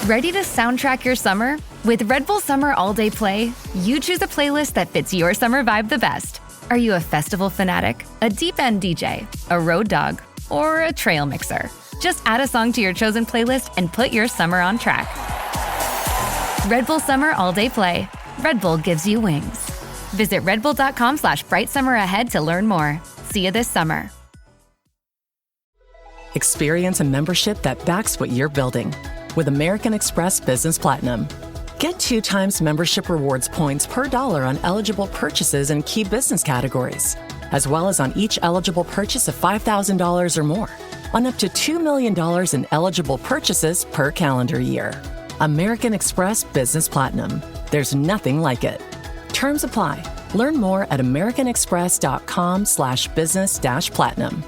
Ready to soundtrack your summer? With Red Bull Summer All Day Play, you choose a playlist that fits your summer vibe the best. Are you a festival fanatic, a deep end DJ, a road dog, or a trail mixer? Just add a song to your chosen playlist and put your summer on track. Red Bull Summer All Day Play. Red Bull gives you wings. Visit redbull.com/brightsummer ahead to learn more. See you this summer. Experience a membership that backs what you're building with American Express Business Platinum. Get 2 times membership rewards points per dollar on eligible purchases in key business categories, as well as on each eligible purchase of $5,000 or more, on up to $2 million in eligible purchases per calendar year. American Express Business Platinum. There's nothing like it. Terms apply. Learn more at americanexpress.com/business-platinum.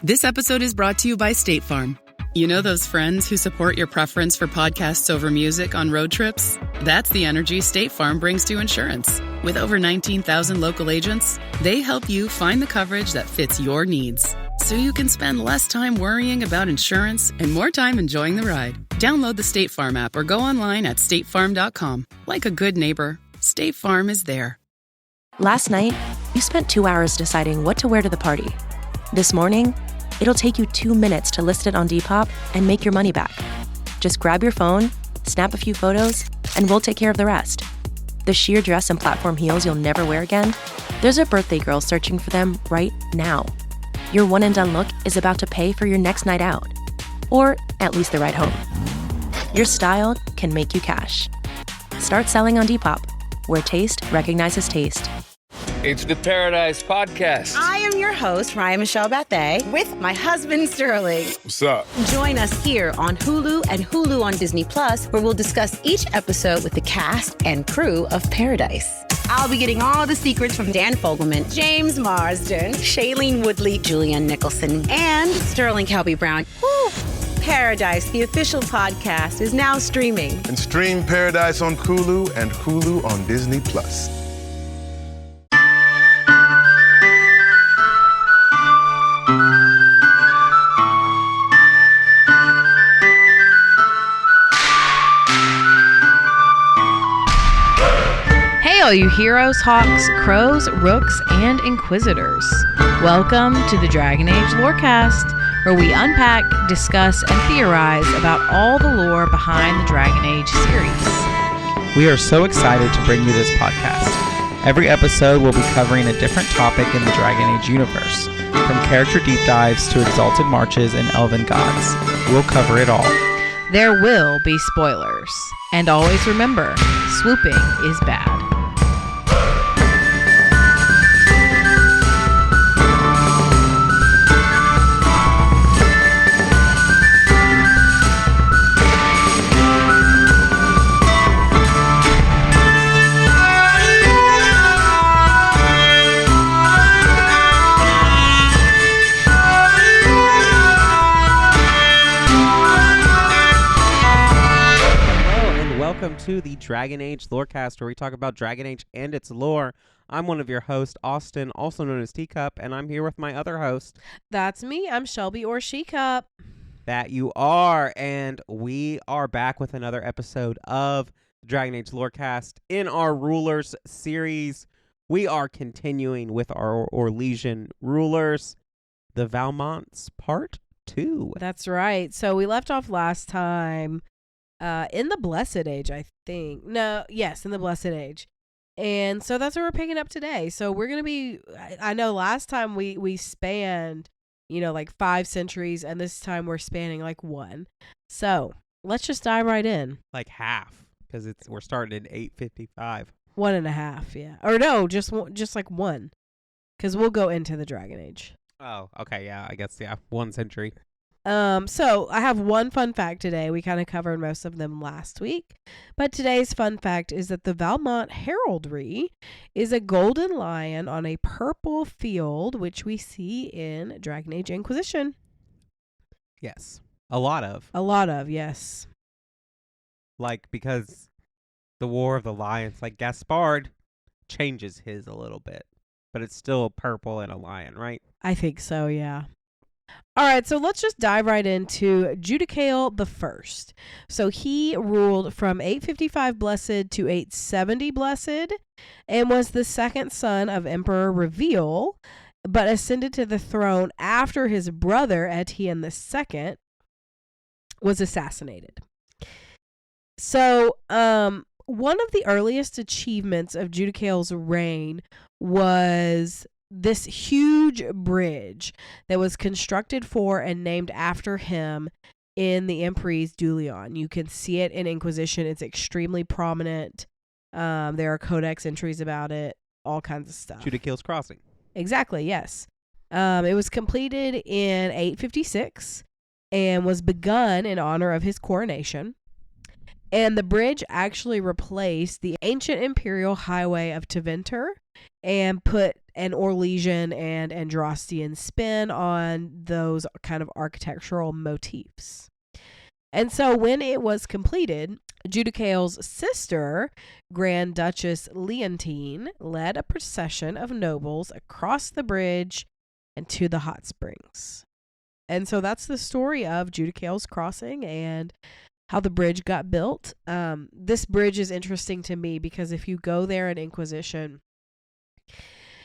This episode is brought to you by State Farm. You know those friends who support your preference for podcasts over music on road trips? That's the energy State Farm brings to insurance. With over 19,000 local agents, they help you find the coverage that fits your needs, so you can spend less time worrying about insurance and more time enjoying the ride. Download the State Farm app or go online at statefarm.com. Like a good neighbor, State Farm is there. Last night, you spent 2 hours deciding what to wear to the party. This morning, it'll take you 2 minutes to list it on Depop and make your money back. Just grab your phone, snap a few photos, and we'll take care of the rest. The sheer dress and platform heels you'll never wear again? There's a birthday girl searching for them right now. Your one-and-done look is about to pay for your next night out. Or at least the ride home. Your style can make you cash. Start selling on Depop, where taste recognizes taste. It's the Paradise Podcast. I am your host, Ryan Michelle Bethay, with my husband, Sterling. What's up? Join us here on Hulu and Hulu on Disney Plus, where we'll discuss each episode with the cast and crew of Paradise. I'll be getting all the secrets from Dan Fogelman, James Marsden, Shailene Woodley, Julianne Nicholson, and Sterling Kelby-Brown. Woo! Paradise, the official podcast, is now streaming. And stream Paradise on Hulu and Hulu on Disney Plus. All you heroes, hawks, crows, rooks, and inquisitors. Welcome to the Dragon Age Lorecast, where we unpack, discuss, and theorize about all the lore behind the Dragon Age series. We are so excited to bring you this podcast. Every episode will be covering a different topic in the Dragon Age universe, from character deep dives to exalted marches and elven gods. We'll cover it all. There will be spoilers. And always remember, swooping is bad. Welcome to the Dragon Age Lorecast, where we talk about Dragon Age and its lore. I'm one of your hosts, Austin, also known as Teacup, and I'm here with my other host. That's me. I'm Shelby or She-Cup. That you are, and we are back with another episode of Dragon Age Lorecast. In our Rulers series, we are continuing with our Orlesian rulers, the Valmonts Part 2. That's right. So we left off last time in the Blessed Age, I think. Yes, in the Blessed Age. And so that's what we're picking up today. So we're going to be, I know last time we spanned, like 5 centuries, and this time we're spanning like 1. So let's just dive right in. Like half, because we're starting in 855. 1.5, yeah. Or no, just like 1, because we'll go into the Dragon Age. Oh, okay, yeah, I guess, 1 century. So I have one fun fact today. We kind of covered most of them last week, but today's fun fact is that the Valmont heraldry is a golden lion on a purple field, which we see in Dragon Age Inquisition. Yes. A lot of, yes. Like, because the War of the Lions, like Gaspard changes his a little bit, but it's still purple and a lion, right? I think so, yeah. All right, so let's just dive right into Judicael the First. So he ruled from 855 Blessed to 870 Blessed and was the second son of Emperor Reveal, but ascended to the throne after his brother Etienne II was assassinated. So, one of the earliest achievements of Judicael's reign was this huge bridge that was constructed for and named after him in the Emprise du Lion. You can see it in Inquisition. It's extremely prominent. There are codex entries about it, all kinds of stuff. Judicael's Crossing. Exactly, yes. It was completed in 856 and was begun in honor of his coronation. And the bridge actually replaced the ancient imperial highway of Teventer and put an Orlesian and Androstian spin on those kind of architectural motifs. And so when it was completed, Judicael's sister, Grand Duchess Leontine, led a procession of nobles across the bridge and to the hot springs. And so that's the story of Judicael's Crossing and how the bridge got built. This bridge is interesting to me because if you go there in Inquisition,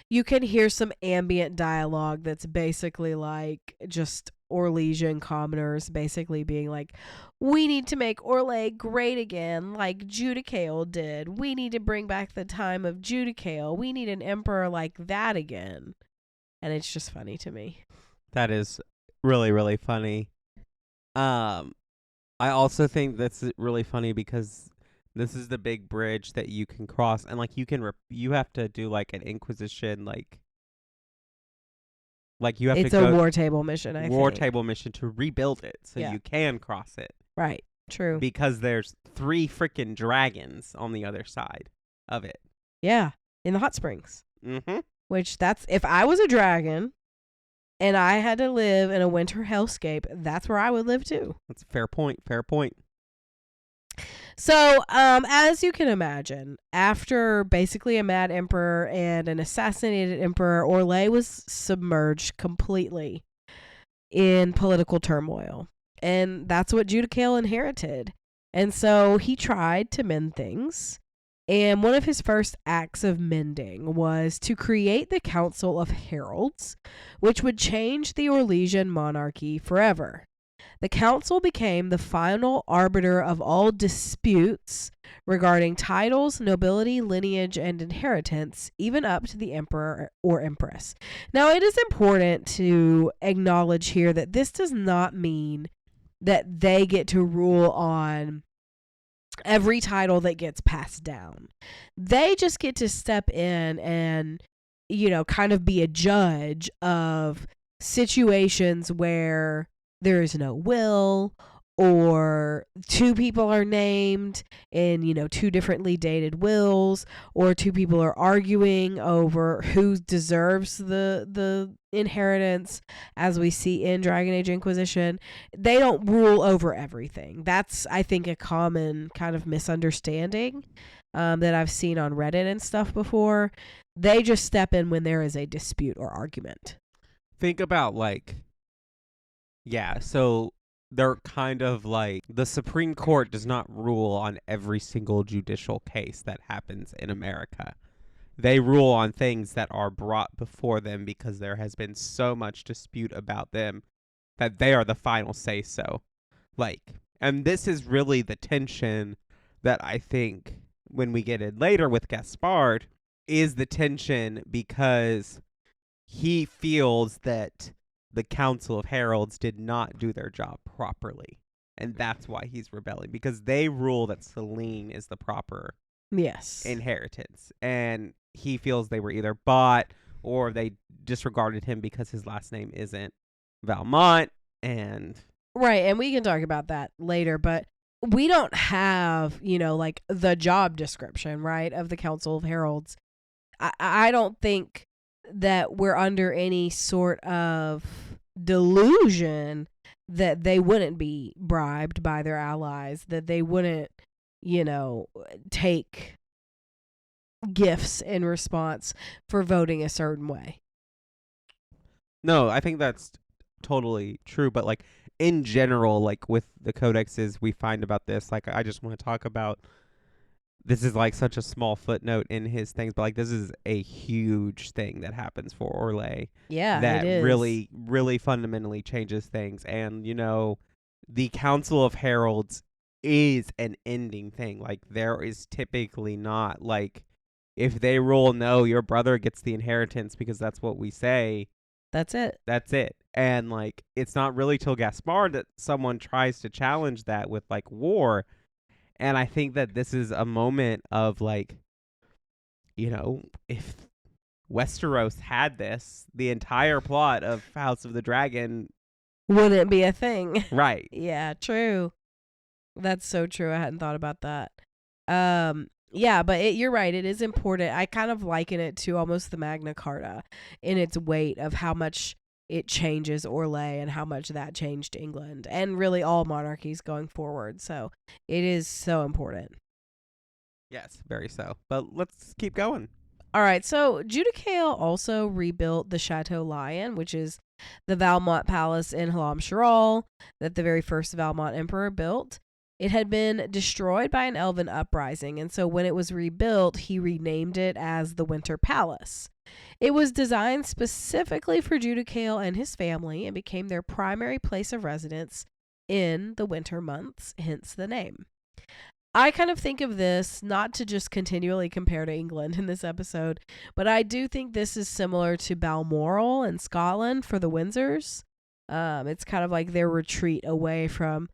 you can hear some ambient dialogue that's basically like just Orlesian commoners basically being like, we need to make Orlais great again like Judicael did. We need to bring back the time of Judicael. We need an emperor like that again. And it's just funny to me. That is really, really funny. I also think that's really funny because this is the big bridge that you can cross, and like you have to do like an Inquisition like you have it's to go a war table mission. I think. Table mission to rebuild it so you can cross it. Right. True. Because there's 3 freaking dragons on the other side of it. Yeah, in the hot springs. Mm-hmm. Which that's if I was a dragon. And I had to live in a winter hellscape, that's where I would live too. That's a fair point. Fair point. So, as you can imagine, after basically a mad emperor and an assassinated emperor, Orlais was submerged completely in political turmoil. And that's what Judicael inherited. And so he tried to mend things. And one of his first acts of mending was to create the Council of Heralds, which would change the Orlesian monarchy forever. The council became the final arbiter of all disputes regarding titles, nobility, lineage, and inheritance, even up to the emperor or empress. Now, it is important to acknowledge here that this does not mean that they get to rule on every title that gets passed down. They just get to step in and, kind of be a judge of situations where there is no will or 2 people are named in, 2 differently dated wills, or 2 people are arguing over who deserves the inheritance, as we see in Dragon Age Inquisition. They don't rule over everything. That's, I think, a common kind of misunderstanding that I've seen on Reddit and stuff before. They just step in when there is a dispute or argument. Think about so they're kind of like the Supreme Court does not rule on every single judicial case that happens in America. They rule on things that are brought before them because there has been so much dispute about them that they are the final say-so. And this is really the tension that I think when we get in later with Gaspard is the tension because he feels that the Council of Heralds did not do their job properly. And that's why he's rebelling, because they rule that Celine is the proper inheritance. And he feels they were either bought or they disregarded him because his last name isn't Valmont. And right, and we can talk about that later, but we don't have, the job description, right, of the Council of Heralds. I don't think that we're under any sort of delusion that they wouldn't be bribed by their allies, that they wouldn't, take gifts in response for voting a certain way. No, I think that's totally true, but like in general, like with the codexes we find about this, like I just want to talk about, this is like such a small footnote in his things, but like this is a huge thing that happens for Orlais. Yeah, that it is. really, really fundamentally changes things. And the Council of Heralds is an ending thing. Like there is typically not like, if they rule no, your brother gets the inheritance because that's what we say. That's it. That's it. And like it's not really till Gaspard that someone tries to challenge that with like war. And I think that this is a moment of like, if Westeros had this, the entire plot of House of the Dragon wouldn't be a thing. Right. Yeah, true. That's so true. I hadn't thought about that. Yeah, but you're right. It is important. I kind of liken it to almost the Magna Carta in its weight of how much it changes Orlais and how much that changed England and really all monarchies going forward. So it is so important. Yes, very so. But let's keep going. All right. So Judicael also rebuilt the Chateau Lion, which is the Valmont Palace in Halam-Sharal that the very first Valmont emperor built. It had been destroyed by an elven uprising, and so when it was rebuilt, he renamed it as the Winter Palace. It was designed specifically for Judicael and his family and became their primary place of residence in the winter months, hence the name. I kind of think of this, not to just continually compare to England in this episode, but I do think this is similar to Balmoral in Scotland for the Windsors. It's kind of like their retreat away from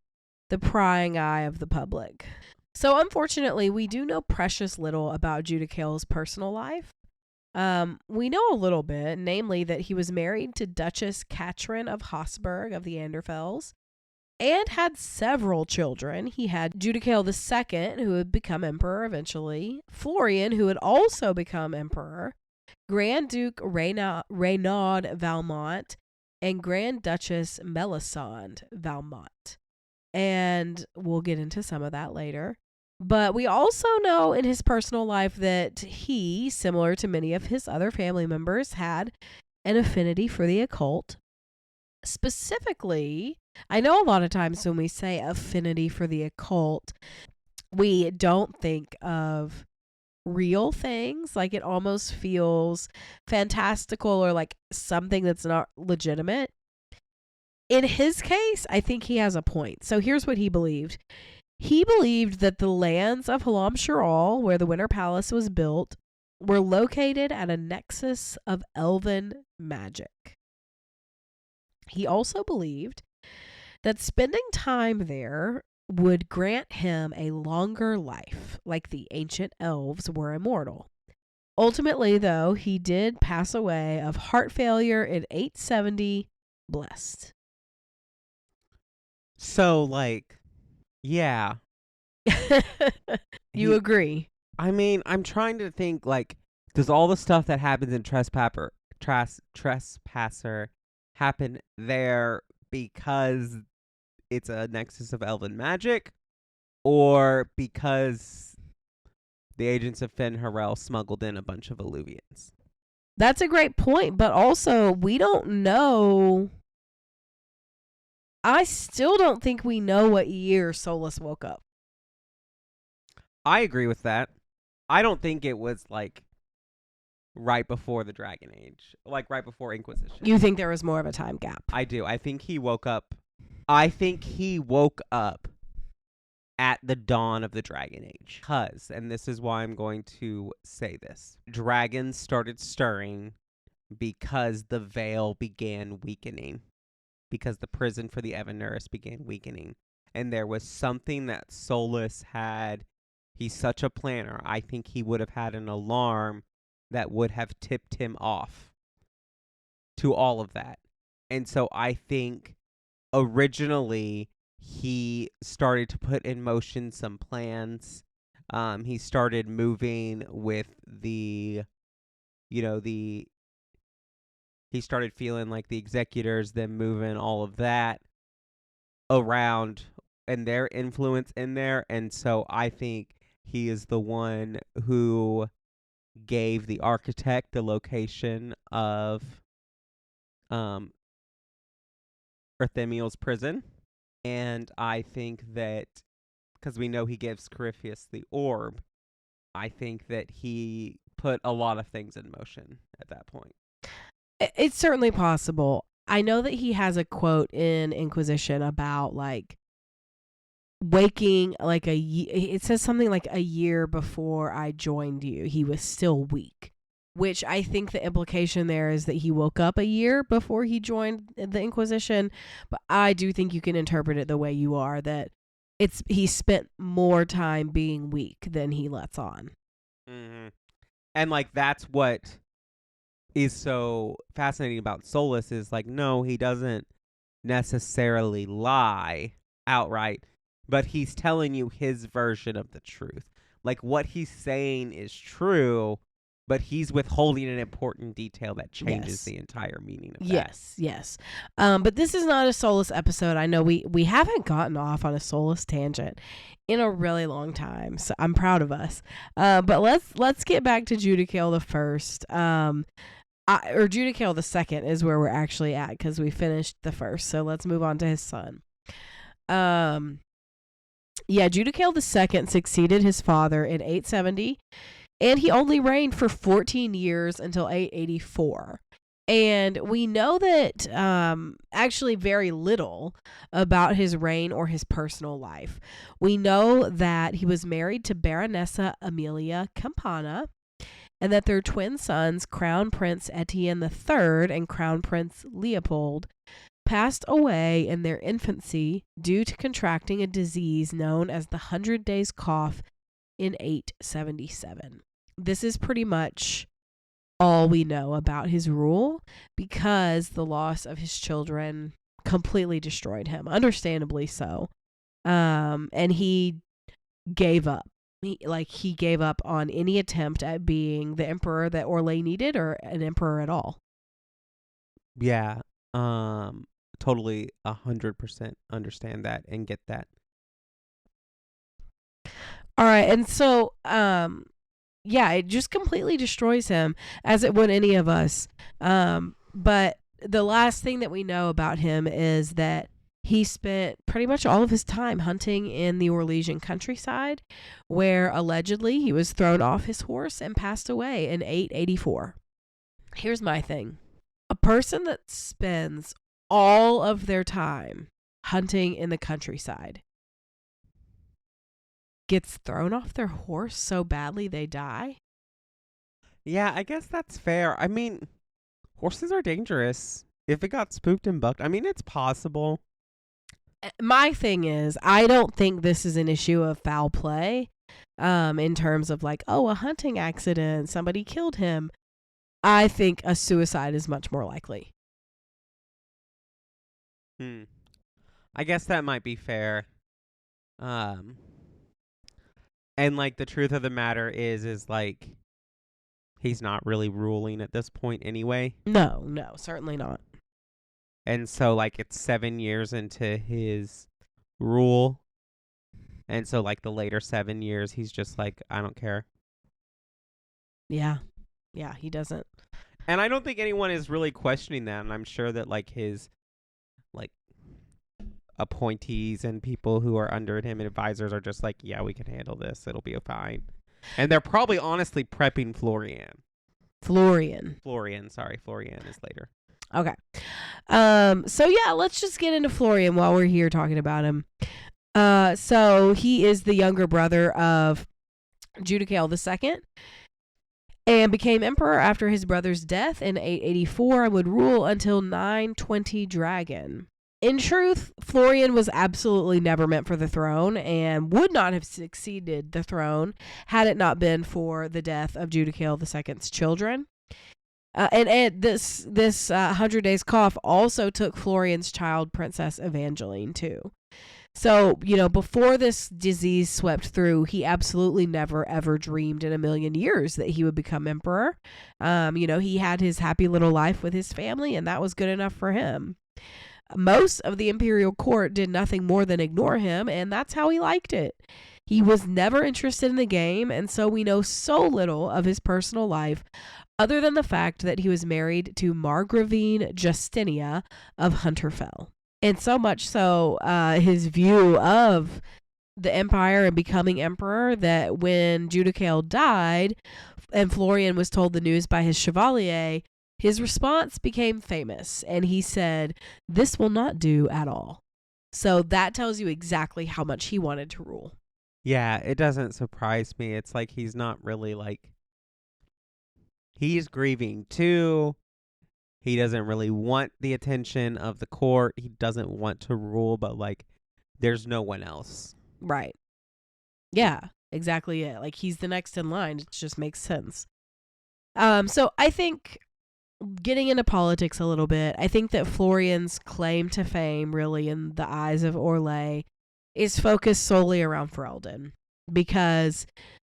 the prying eye of the public. So unfortunately, we do know precious little about Judicael's personal life. We know a little bit, namely that he was married to Duchess Catherine of Habsburg of the Anderfels and had several children. He had Judicael II, who would become emperor eventually, Florian, who would also become emperor, Grand Duke Renaud Valmont, and Grand Duchess Melisande Valmont. And we'll get into some of that later. But we also know in his personal life that he, similar to many of his other family members, had an affinity for the occult. Specifically, I know a lot of times when we say affinity for the occult, we don't think of real things. Like it almost feels fantastical or like something that's not legitimate. In his case, I think he has a point. So here's what he believed. He believed that the lands of Halam-Sharal, where the Winter Palace was built, were located at a nexus of elven magic. He also believed that spending time there would grant him a longer life, like the ancient elves were immortal. Ultimately, though, he did pass away of heart failure in 870, blessed. So, like, yeah. You agree? I mean, I'm trying to think, like, does all the stuff that happens in Trespasser happen there because it's a nexus of elven magic, or because the agents of Fen Harel smuggled in a bunch of Illuvians? That's a great point, but also we don't know. I still don't think we know what year Solus woke up. I agree with that. I don't think it was like right before the Dragon Age, like right before Inquisition. You think there was more of a time gap? I do. I think he woke up. I think he woke up at the dawn of the Dragon Age. Because, and this is why I'm going to say this, dragons started stirring because the veil began weakening. Because the prison for the Evanuris began weakening. And there was something that Solus had. He's such a planner. I think he would have had an alarm that would have tipped him off to all of that. And so I think originally he started to put in motion some plans. He started moving with he started feeling like the executors, then moving all of that around and their influence in there. And so I think he is the one who gave the architect the location of Arthemiel's prison. And I think that, because we know he gives Corypheus the orb, I think that he put a lot of things in motion at that point. It's certainly possible. I know that he has a quote in Inquisition about like waking like it says something like a year before I joined you, he was still weak, which I think the implication there is that he woke up a year before he joined the Inquisition. But I do think you can interpret it the way you are, that he spent more time being weak than he lets on. Mm-hmm. And like that's what is so fascinating about Solus is like, no, he doesn't necessarily lie outright, but he's telling you his version of the truth. Like what he's saying is true, but he's withholding an important detail that changes the entire meaning of that. Yes. But this is not a Solus episode. I know we haven't gotten off on a Solus tangent in a really long time, so I'm proud of us. But let's get back to Judicael the First. Or Judicael the Second is where we're actually at, because we finished the first. So let's move on to his son. Judicael the Second succeeded his father in 870, and he only reigned for 14 years until 884. And we know that actually very little about his reign or his personal life. We know that he was married to Baronessa Amelia Campana, and that their twin sons, Crown Prince Etienne III and Crown Prince Leopold, passed away in their infancy due to contracting a disease known as the 100 Days Cough in 877. This is pretty much all we know about his rule, because the loss of his children completely destroyed him, understandably so. And he gave up. He gave up on any attempt at being the emperor that Orlais needed, or an emperor at all. Yeah. Totally 100% understand that and get that. All right. And so, it just completely destroys him, as it would any of us. But the last thing that we know about him is that he spent pretty much all of his time hunting in the Orlesian countryside, where allegedly he was thrown off his horse and passed away in 884. Here's my thing. A person that spends all of their time hunting in the countryside gets thrown off their horse so badly they die? Yeah, I guess that's fair. I mean, horses are dangerous. If it got spooked and bucked, I mean, it's possible. My thing is, I don't think this is an issue of foul play, in terms of like, a hunting accident, somebody killed him. I think a suicide is much more likely. I guess that might be fair. And like the truth of the matter is like he's not really ruling at this point anyway. No, certainly not. And so like it's 7 years into his rule. And so like the later 7 years, he's just like, I don't care. Yeah, he doesn't. And I don't think anyone is really questioning that. And I'm sure that like his like appointees and people who are under him and advisors are just like, yeah, we can handle this. It'll be fine. And they're probably honestly prepping Florian. Florian is later. Okay. Let's just get into Florian while we're here talking about him. So he is the younger brother of Judicael II and became emperor after his brother's death in 884 and would rule until 920 Dragon. In truth, Florian was absolutely never meant for the throne and would not have succeeded the throne had it not been for the death of Judicael II's children. And this 100 Days Cough also took Florian's child, Princess Evangeline, too. So, before this disease swept through, he absolutely never, ever dreamed in a million years that he would become emperor. He had his happy little life with his family, and that was good enough for him. Most of the imperial court did nothing more than ignore him, and that's how he liked it. He was never interested in the game, and so we know so little of his personal life other than the fact that he was married to Margravine Justinia of Hunterfell. And so much so, his view of the empire and becoming emperor, that when Judicael died and Florian was told the news by his chevalier, his response became famous. And he said, "This will not do at all." So that tells you exactly how much he wanted to rule. Yeah, it doesn't surprise me. It's like he's not really like... He's grieving too. He doesn't really want the attention of the court. He doesn't want to rule, but like there's no one else. Right. Yeah, exactly it. Like he's the next in line. It just makes sense. So I think, getting into politics a little bit, I think that Florian's claim to fame, really in the eyes of Orlais, is focused solely around Ferelden. Because,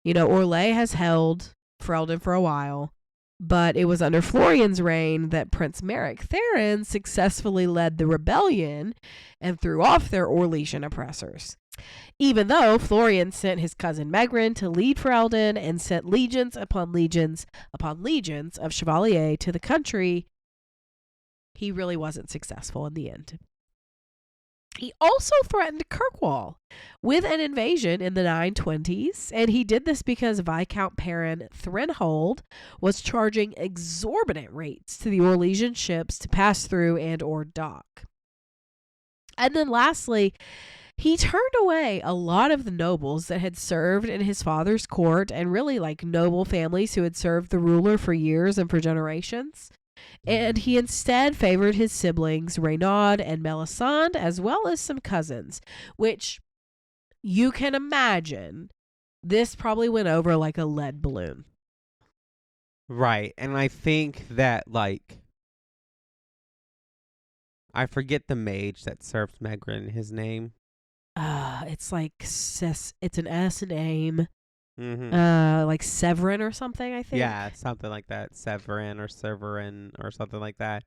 Orlais has held Ferelden for a while, but it was under Florian's reign that Prince Merrick Theron successfully led the rebellion and threw off their Orlesian oppressors. Even though Florian sent his cousin Megrin to lead Ferelden and sent legions upon legions upon legions of chevaliers to the country, he really wasn't successful in the end. He also threatened Kirkwall with an invasion in the 920s, and he did this because Viscount Perrin Threnhold was charging exorbitant rates to the Orlesian ships to pass through and or dock. And then lastly, he turned away a lot of the nobles that had served in his father's court, and really like noble families who had served the ruler for years and for generations. And he instead favored his siblings, Renaud and Melisande, as well as some cousins, which you can imagine this probably went over like a lead balloon. Right. And I think that, like, I forget the mage that served Megrin, his name. It's like, it's an S name. Mm-hmm. Like Severin or something, I think. Yeah, something like that. Severin or something like that.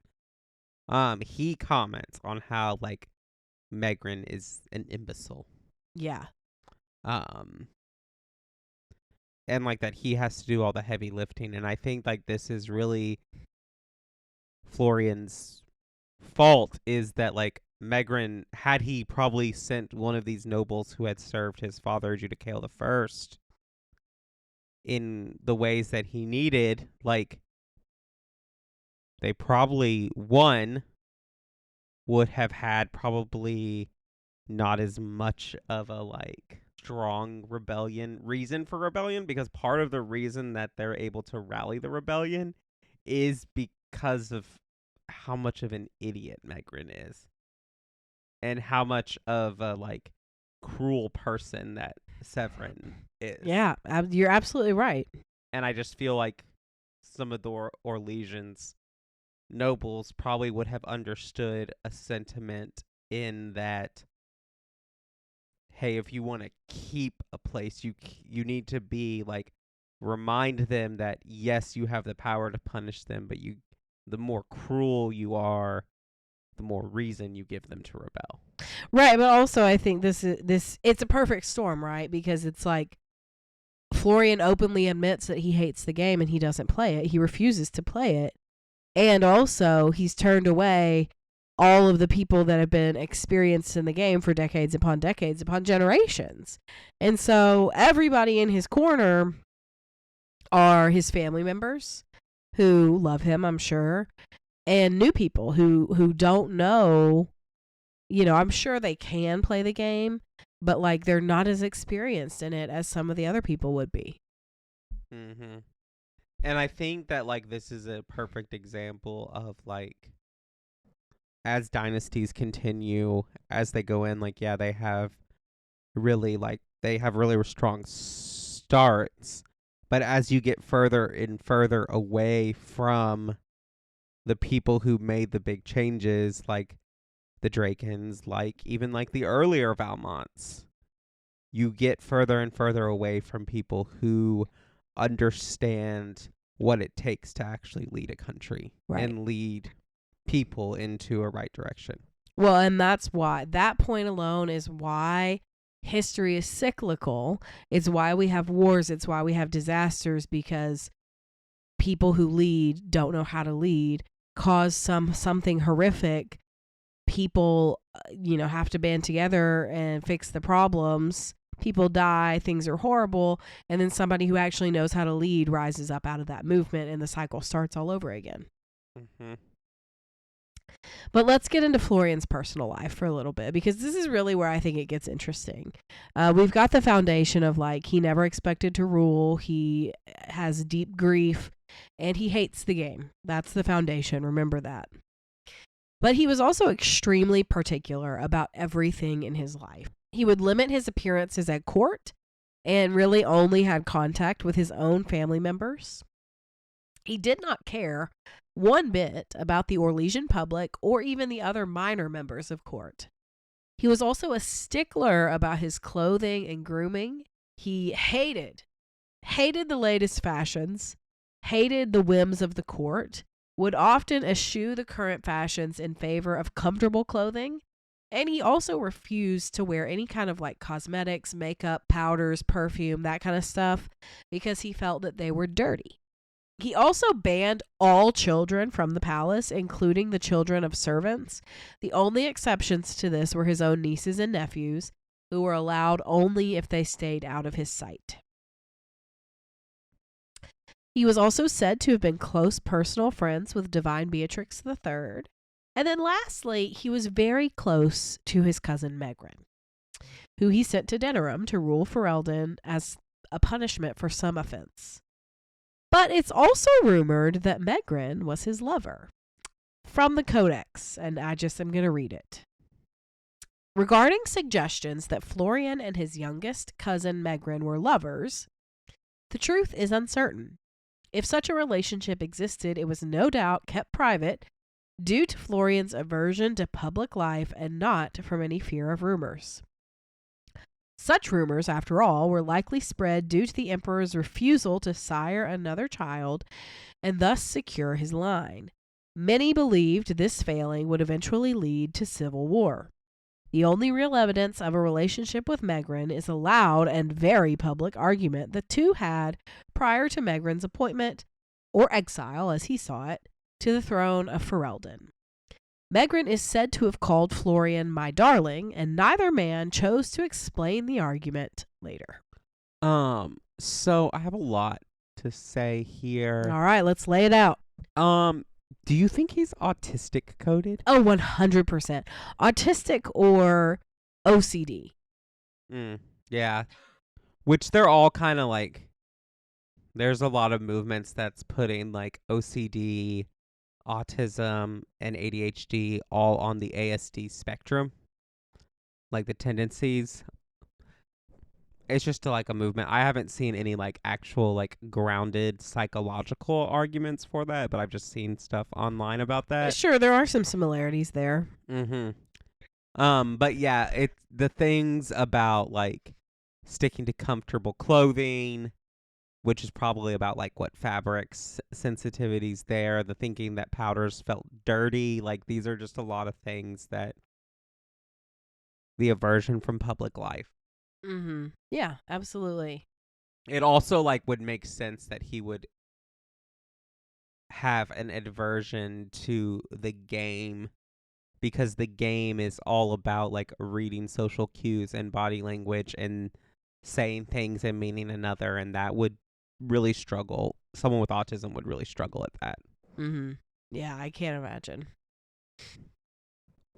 He comments on how like Megrin is an imbecile. Yeah. And like that he has to do all the heavy lifting, and I think like this is really Florian's fault, is that like Megrin, had he probably sent one of these nobles who had served his father Judicael the First in the ways that he needed, like they probably, one, would have had probably not as much of a like strong reason for rebellion, because part of the reason that they're able to rally the rebellion is because of how much of an idiot Megrin is and how much of a like cruel person that Severin is. Yeah, you're absolutely right. And I just feel like some of the Orlesians nobles probably would have understood a sentiment in that, hey, if you want to keep a place, you need to be like, remind them that yes, you have the power to punish them, but the more cruel you are, the more reason you give them to rebel. Right, but also I think this it's a perfect storm, right? Because it's like Florian openly admits that he hates the game and he doesn't play it. He refuses to play it. And also he's turned away all of the people that have been experienced in the game for decades upon generations. And so everybody in his corner are his family members who love him, I'm sure, and new people who don't know. I'm sure they can play the game, but like they're not as experienced in it as some of the other people would be. Mm-hmm. And I think that like this is a perfect example of like, as dynasties continue, as they go in, like, yeah, they have really strong starts, but as you get further and further away from the people who made the big changes, like the Drakens, like even like the earlier Valmonts, you get further and further away from people who understand what it takes to actually lead a country and lead people into a right direction. Well, and that's why, that point alone is why history is cyclical. It's why we have wars. It's why we have disasters, because people who lead don't know how to lead, cause something horrific. people, have to band together and fix the problems. People die, things are horrible, and then somebody who actually knows how to lead rises up out of that movement, and the cycle starts all over again. Mm-hmm. But let's get into Florian's personal life for a little bit, because this is really where I think it gets interesting. We've got the foundation of he never expected to rule. He has deep grief and he hates the game. That's the foundation. Remember that. But he was also extremely particular about everything in his life. He would limit his appearances at court and really only had contact with his own family members. He did not care one bit about the Orlesian public or even the other minor members of court. He was also a stickler about his clothing and grooming. He hated the latest fashions, hated the whims of the court, would often eschew the current fashions in favor of comfortable clothing, and he also refused to wear any kind of cosmetics, makeup, powders, perfume, that kind of stuff, because he felt that they were dirty. He also banned all children from the palace, including the children of servants. The only exceptions to this were his own nieces and nephews, who were allowed only if they stayed out of his sight. He was also said to have been close personal friends with Divine Beatrix III. And then lastly, he was very close to his cousin Megran, who he sent to Denerim to rule Ferelden as a punishment for some offense. But it's also rumored that Megran was his lover. From the Codex, and I just am going to read it. Regarding suggestions that Florian and his youngest cousin Megran were lovers, the truth is uncertain. If such a relationship existed, it was no doubt kept private due to Florian's aversion to public life and not from any fear of rumors. Such rumors, after all, were likely spread due to the emperor's refusal to sire another child and thus secure his line. Many believed this failing would eventually lead to civil war. The only real evidence of a relationship with Megran is a loud and very public argument the two had prior to Megran's appointment, or exile as he saw it, to the throne of Ferelden. Megran is said to have called Florian my darling, and neither man chose to explain the argument later. So I have a lot to say here. All right, let's lay it out. Do you think he's autistic coded? Oh, 100%. Autistic or OCD. Yeah. Which they're all kind of there's a lot of movements that's putting OCD, autism, and ADHD all on the ASD spectrum. The tendencies. It's just a movement. I haven't seen any actual grounded psychological arguments for that, but I've just seen stuff online about that. Sure, there are some similarities there. But yeah, it's the things about sticking to comfortable clothing, which is probably about what fabrics sensitivities there, the thinking that powders felt dirty, these are just a lot of things that the aversion from public life. Yeah, absolutely. It also would make sense that he would have an aversion to the game, because the game is all about reading social cues and body language and saying things and meaning another, and that would really struggle. Someone with autism would really struggle at that. Yeah, I can't imagine.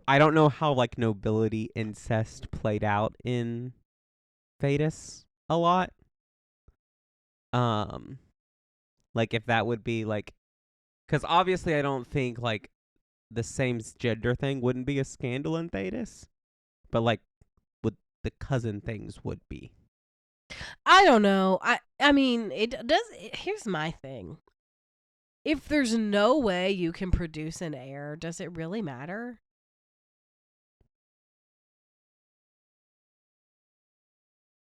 I don't know how nobility incest played out in Thedas a lot. If that would be because obviously I don't think the same gender thing wouldn't be a scandal in Thedas, but would the cousin things would be. I don't know. I mean, here's my thing. If there's no way you can produce an heir, does it really matter?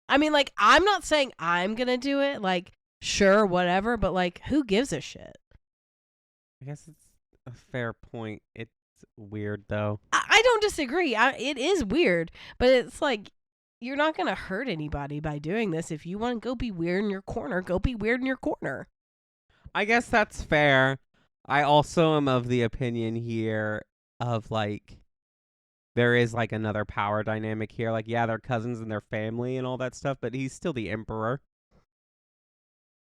I mean, I'm not saying I'm going to do it. Sure, whatever, but who gives a shit? I guess it's a fair point. It's weird, though. I don't disagree. It is weird, but it's you're not going to hurt anybody by doing this. If you want to go be weird in your corner, go be weird in your corner. I guess that's fair. I also am of the opinion here of there is like another power dynamic here. Like, yeah, they're cousins and they're family and all that stuff, but he's still the emperor.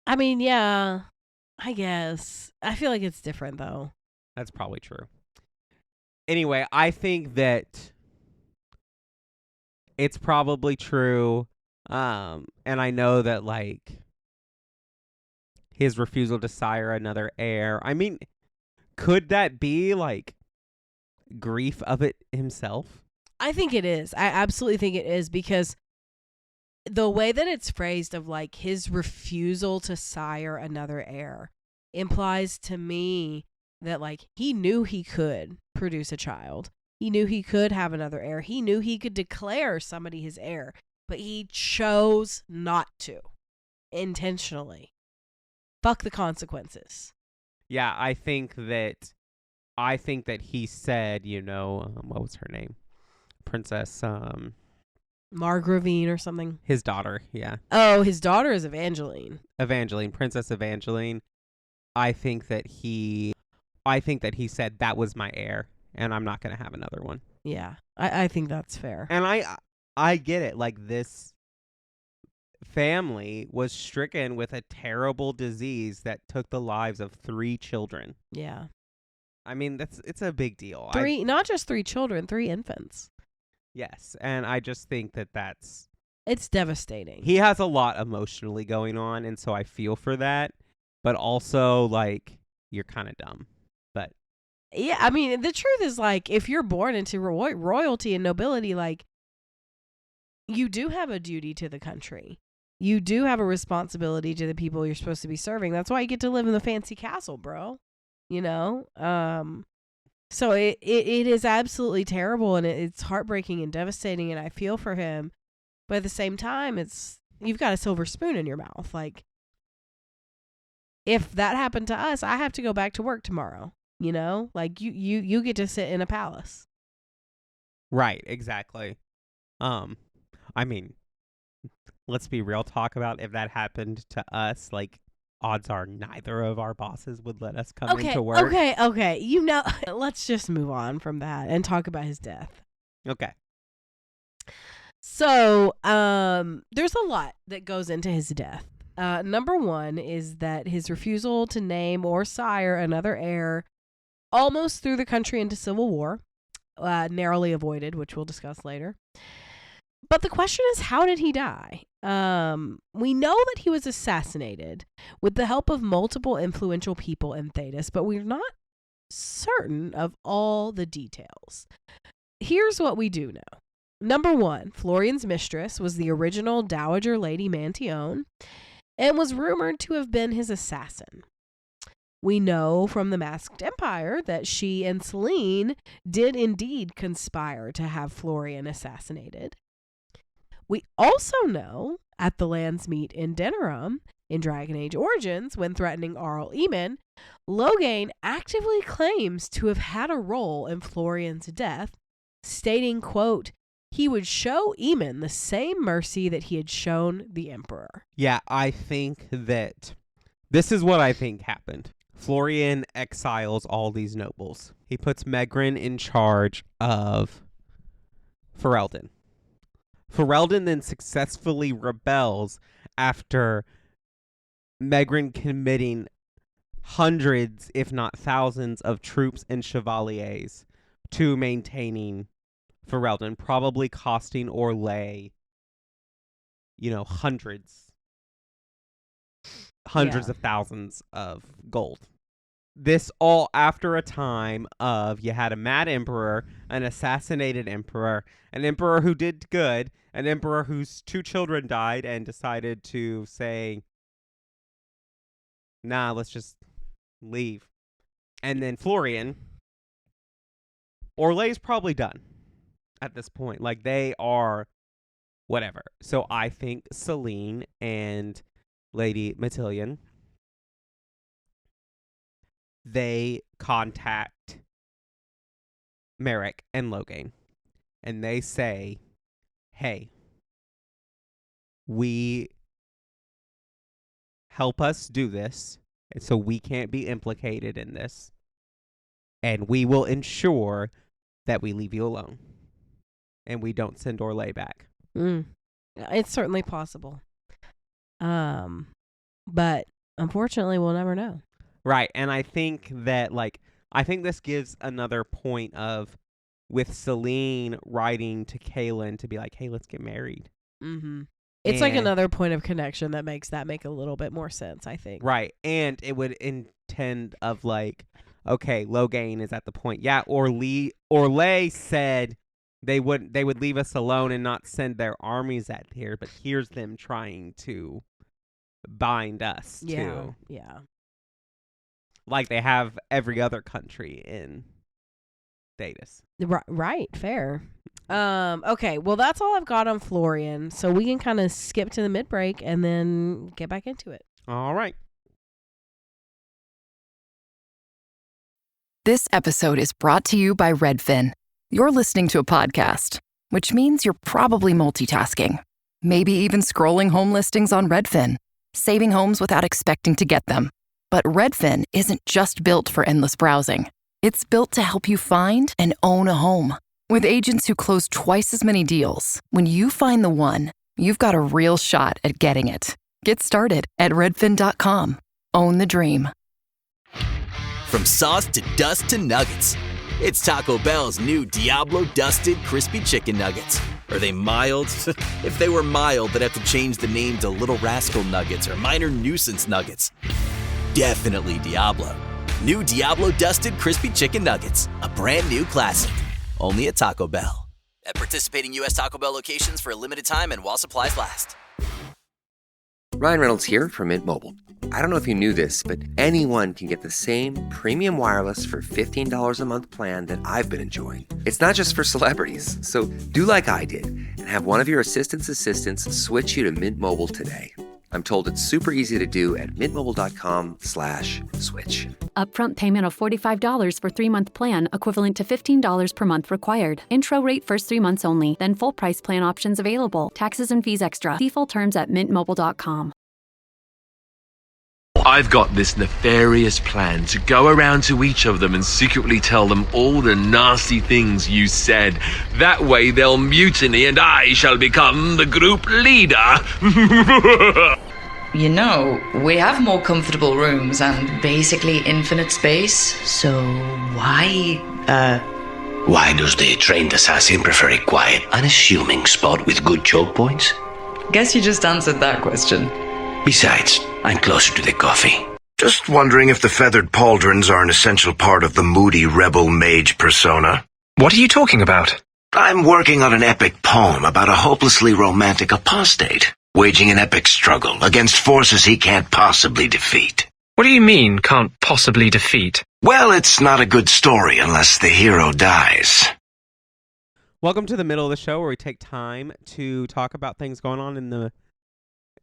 I mean, yeah, I guess. I feel like it's different though. That's probably true. Anyway, I think that it's probably true. And I know that, like, his refusal to sire another heir. I mean, could that be, like, grief of it himself? I think it is. I absolutely think it is, because the way that it's phrased of, like, his refusal to sire another heir implies to me that, like, he knew he could produce a child. He knew he could have another heir. He knew he could declare somebody his heir, but he chose not to intentionally. Fuck the consequences. Yeah, I think that he said, you know, what was her name? Princess, Margravine or something. his daughter, yeah. Oh, his daughter is Evangeline. Princess Evangeline. I think that he said that was my heir, and I'm not going to have another one. Yeah, I think that's fair. And I get it. Like, this family was stricken with a terrible disease that took the lives of 3 children. Yeah. I mean, it's a big deal. 3, not just 3 children, 3 infants. Yes, and I just think that it's devastating. he has a lot emotionally going on, and so I feel for that. But also, like, you're kind of dumb. But yeah, I mean, the truth is, like, if you're born into royalty and nobility, like, you do have a duty to the country. You do have a responsibility to the people you're supposed to be serving. That's why you get to live in the fancy castle, bro. You know? So it is absolutely terrible, and it's heartbreaking and devastating, and I feel for him. But at the same time, you've got a silver spoon in your mouth. Like, if that happened to us, I have to go back to work tomorrow. You know? Like, you get to sit in a palace. right, exactly. I mean, let's be real. Talk about if that happened to us. Like, odds are neither of our bosses would let us come into work. Okay. You know, let's just move on from that and talk about his death. Okay. So, there's a lot that goes into his death. Number one is that his refusal to name or sire another heir almost threw the country into civil war, narrowly avoided, which we'll discuss later. But the question is, how did he die? We know that he was assassinated with the help of multiple influential people in Thedas, but we're not certain of all the details. Here's what we do know. Number one, Florian's mistress was the original Dowager Lady Mantione and was rumored to have been his assassin. We know from the Masked Empire that she and Selene did indeed conspire to have Florian assassinated. We also know at the Landsmeet in Denerim in Dragon Age Origins, when threatening Arl Eamon, Loghain actively claims to have had a role in Florian's death, stating, quote, he would show Eamon the same mercy that he had shown the Emperor. Yeah, I think that this is what I think happened. Florian exiles all these nobles. He puts Megran in charge of Ferelden. Ferelden then successfully rebels after Megran committing hundreds, if not thousands, of troops and chevaliers to maintaining Ferelden, probably costing Orlais, hundreds of thousands of gold. This all after a time of you had a mad emperor, an assassinated emperor, an emperor who did good, an emperor whose 2 children died and decided to say, nah, let's just leave. And then Florian, Orlais probably done at this point. Like, they are whatever. So I think Selene and Lady Matillion, they contact Merrick and Loghain, and they say, hey, we help us do this, and so we can't be implicated in this, and we will ensure that we leave you alone. and we don't send Orlais back. It's certainly possible. But unfortunately, we'll never know. Right, and I think that, I think this gives another point of, with Celine writing to Kaelin to be like, hey, let's get married. Mm-hmm. It's like another point of connection that makes that make a little bit more sense, I think. Right, and it would intend of, okay, Logain is at the point. Yeah, Orlais said they would leave us alone and not send their armies out here, but here's them trying to bind us too. Yeah. Like they have every other country in Thedas. Right, fair. Okay, well, that's all I've got on Florian, so we can kind of skip to the mid-break and then get back into it. All right. This episode is brought to you by Redfin. You're listening to a podcast, which means you're probably multitasking. Maybe even scrolling home listings on Redfin, saving homes without expecting to get them. But Redfin isn't just built for endless browsing. It's built to help you find and own a home. With agents who close twice as many deals, when you find the one, you've got a real shot at getting it. Get started at redfin.com. Own the dream. From sauce to dust to nuggets, it's Taco Bell's new Diablo Dusted Crispy Chicken Nuggets. Are they mild? If they were mild, they'd have to change the name to Little Rascal Nuggets or Minor Nuisance Nuggets. Definitely Diablo. New Diablo Dusted Crispy Chicken Nuggets, a brand new classic. Only at Taco Bell. At participating U.S. Taco Bell locations for a limited time and while supplies last. Ryan Reynolds here from Mint Mobile. I don't know if you knew this, but anyone can get the same premium wireless for $15 a month plan that I've been enjoying. It's not just for celebrities. So do like I did and have one of your assistants switch you to Mint Mobile today. I'm told it's super easy to do at mintmobile.com/switch. Upfront payment of $45 for 3-month plan, equivalent to $15 per month required. Intro rate first 3 months only, then full price plan options available. Taxes and fees extra. See full terms at mintmobile.com. I've got this nefarious plan to go around to each of them and secretly tell them all the nasty things you said. That way they'll mutiny and I shall become the group leader. You know, we have more comfortable rooms and basically infinite space, so why does the trained assassin prefer a quiet, unassuming spot with good choke points? Guess you just answered that question. Besides, I'm closer to the coffee. Just wondering if the feathered pauldrons are an essential part of the moody rebel mage persona. What are you talking about? I'm working on an epic poem about a hopelessly romantic apostate, waging an epic struggle against forces he can't possibly defeat. What do you mean, can't possibly defeat? Well, it's not a good story unless the hero dies. Welcome to the middle of the show where we take time to talk about things going on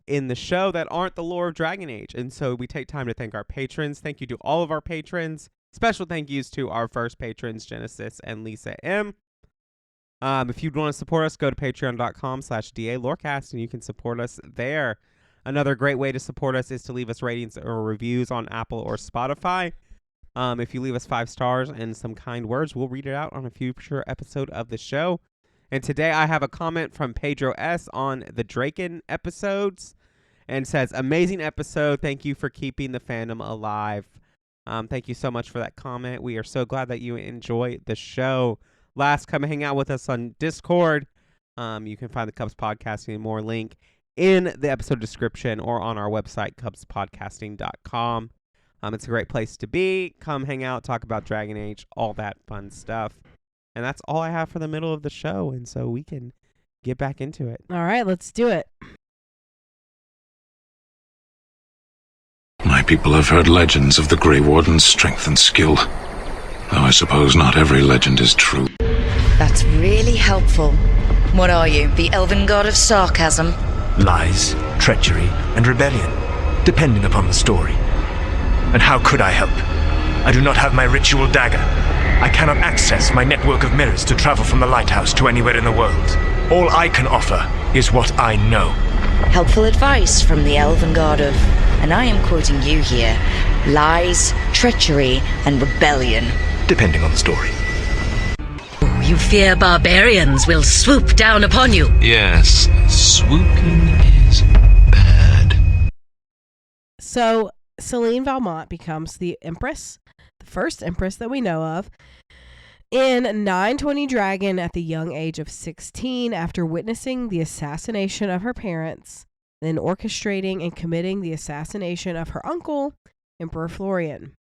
in the show that aren't the lore of Dragon Age. And so we take time to thank our patrons. Thank you to all of our patrons. Special thank yous to our first patrons, Genesis and Lisa M. If you'd want to support us, go to patreon.com/DALorecast and you can support us there. Another great way to support us is to leave us ratings or reviews on Apple or Spotify. If you leave us 5 stars and some kind words, we'll read it out on a future episode of the show. And today I have a comment from Pedro S. on the Draken episodes and says, amazing episode. Thank you for keeping the fandom alive. Thank you so much for that comment. We are so glad that you enjoy the show. Last, come hang out with us on Discord. You can find the Cubs Podcasting and more link in the episode description or on our website, cubspodcasting.com. It's a great place to be. Come hang out, talk about Dragon Age, all that fun stuff. And that's all I have for the middle of the show, and so we can get back into it. All right, let's do it. My people have heard legends of the Grey Warden's strength and skill, though I suppose not every legend is true. That's really helpful. What are you, the elven god of sarcasm? Lies, treachery, and rebellion, depending upon the story. And how could I help? I do not have my ritual dagger. I cannot access my network of mirrors to travel from the lighthouse to anywhere in the world. All I can offer is what I know. Helpful advice from the elven god of, and I am quoting you here, lies, treachery, and rebellion. Depending on the story. You fear barbarians will swoop down upon you. Yes, swooping is bad. So Celine Valmont becomes the empress, the first empress that we know of, in 920 Dragon at the young age of 16 after witnessing the assassination of her parents, then orchestrating and committing the assassination of her uncle, Emperor Florian.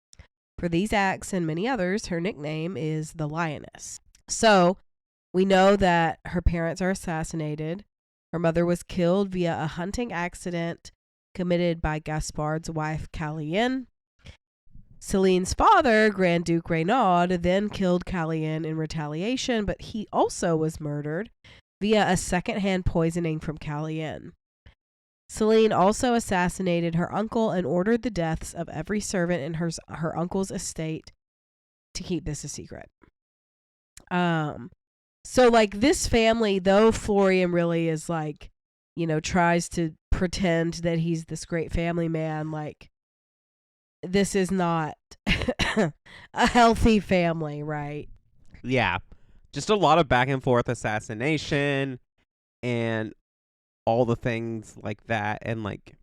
For these acts and many others, her nickname is the Lioness. So we know that her parents are assassinated. Her mother was killed via a hunting accident committed by Gaspard's wife, Calienne. Celine's father, Grand Duke Renaud, then killed Calienne in retaliation, but he also was murdered via a secondhand poisoning from Calienne. Celine also assassinated her uncle and ordered the deaths of every servant in her uncle's estate to keep this a secret. So like this family, though Florian really is like, you know, tries to pretend that he's this great family man, like this is not a healthy family, right? Yeah. Just a lot of back and forth assassination and all the things like that. And like,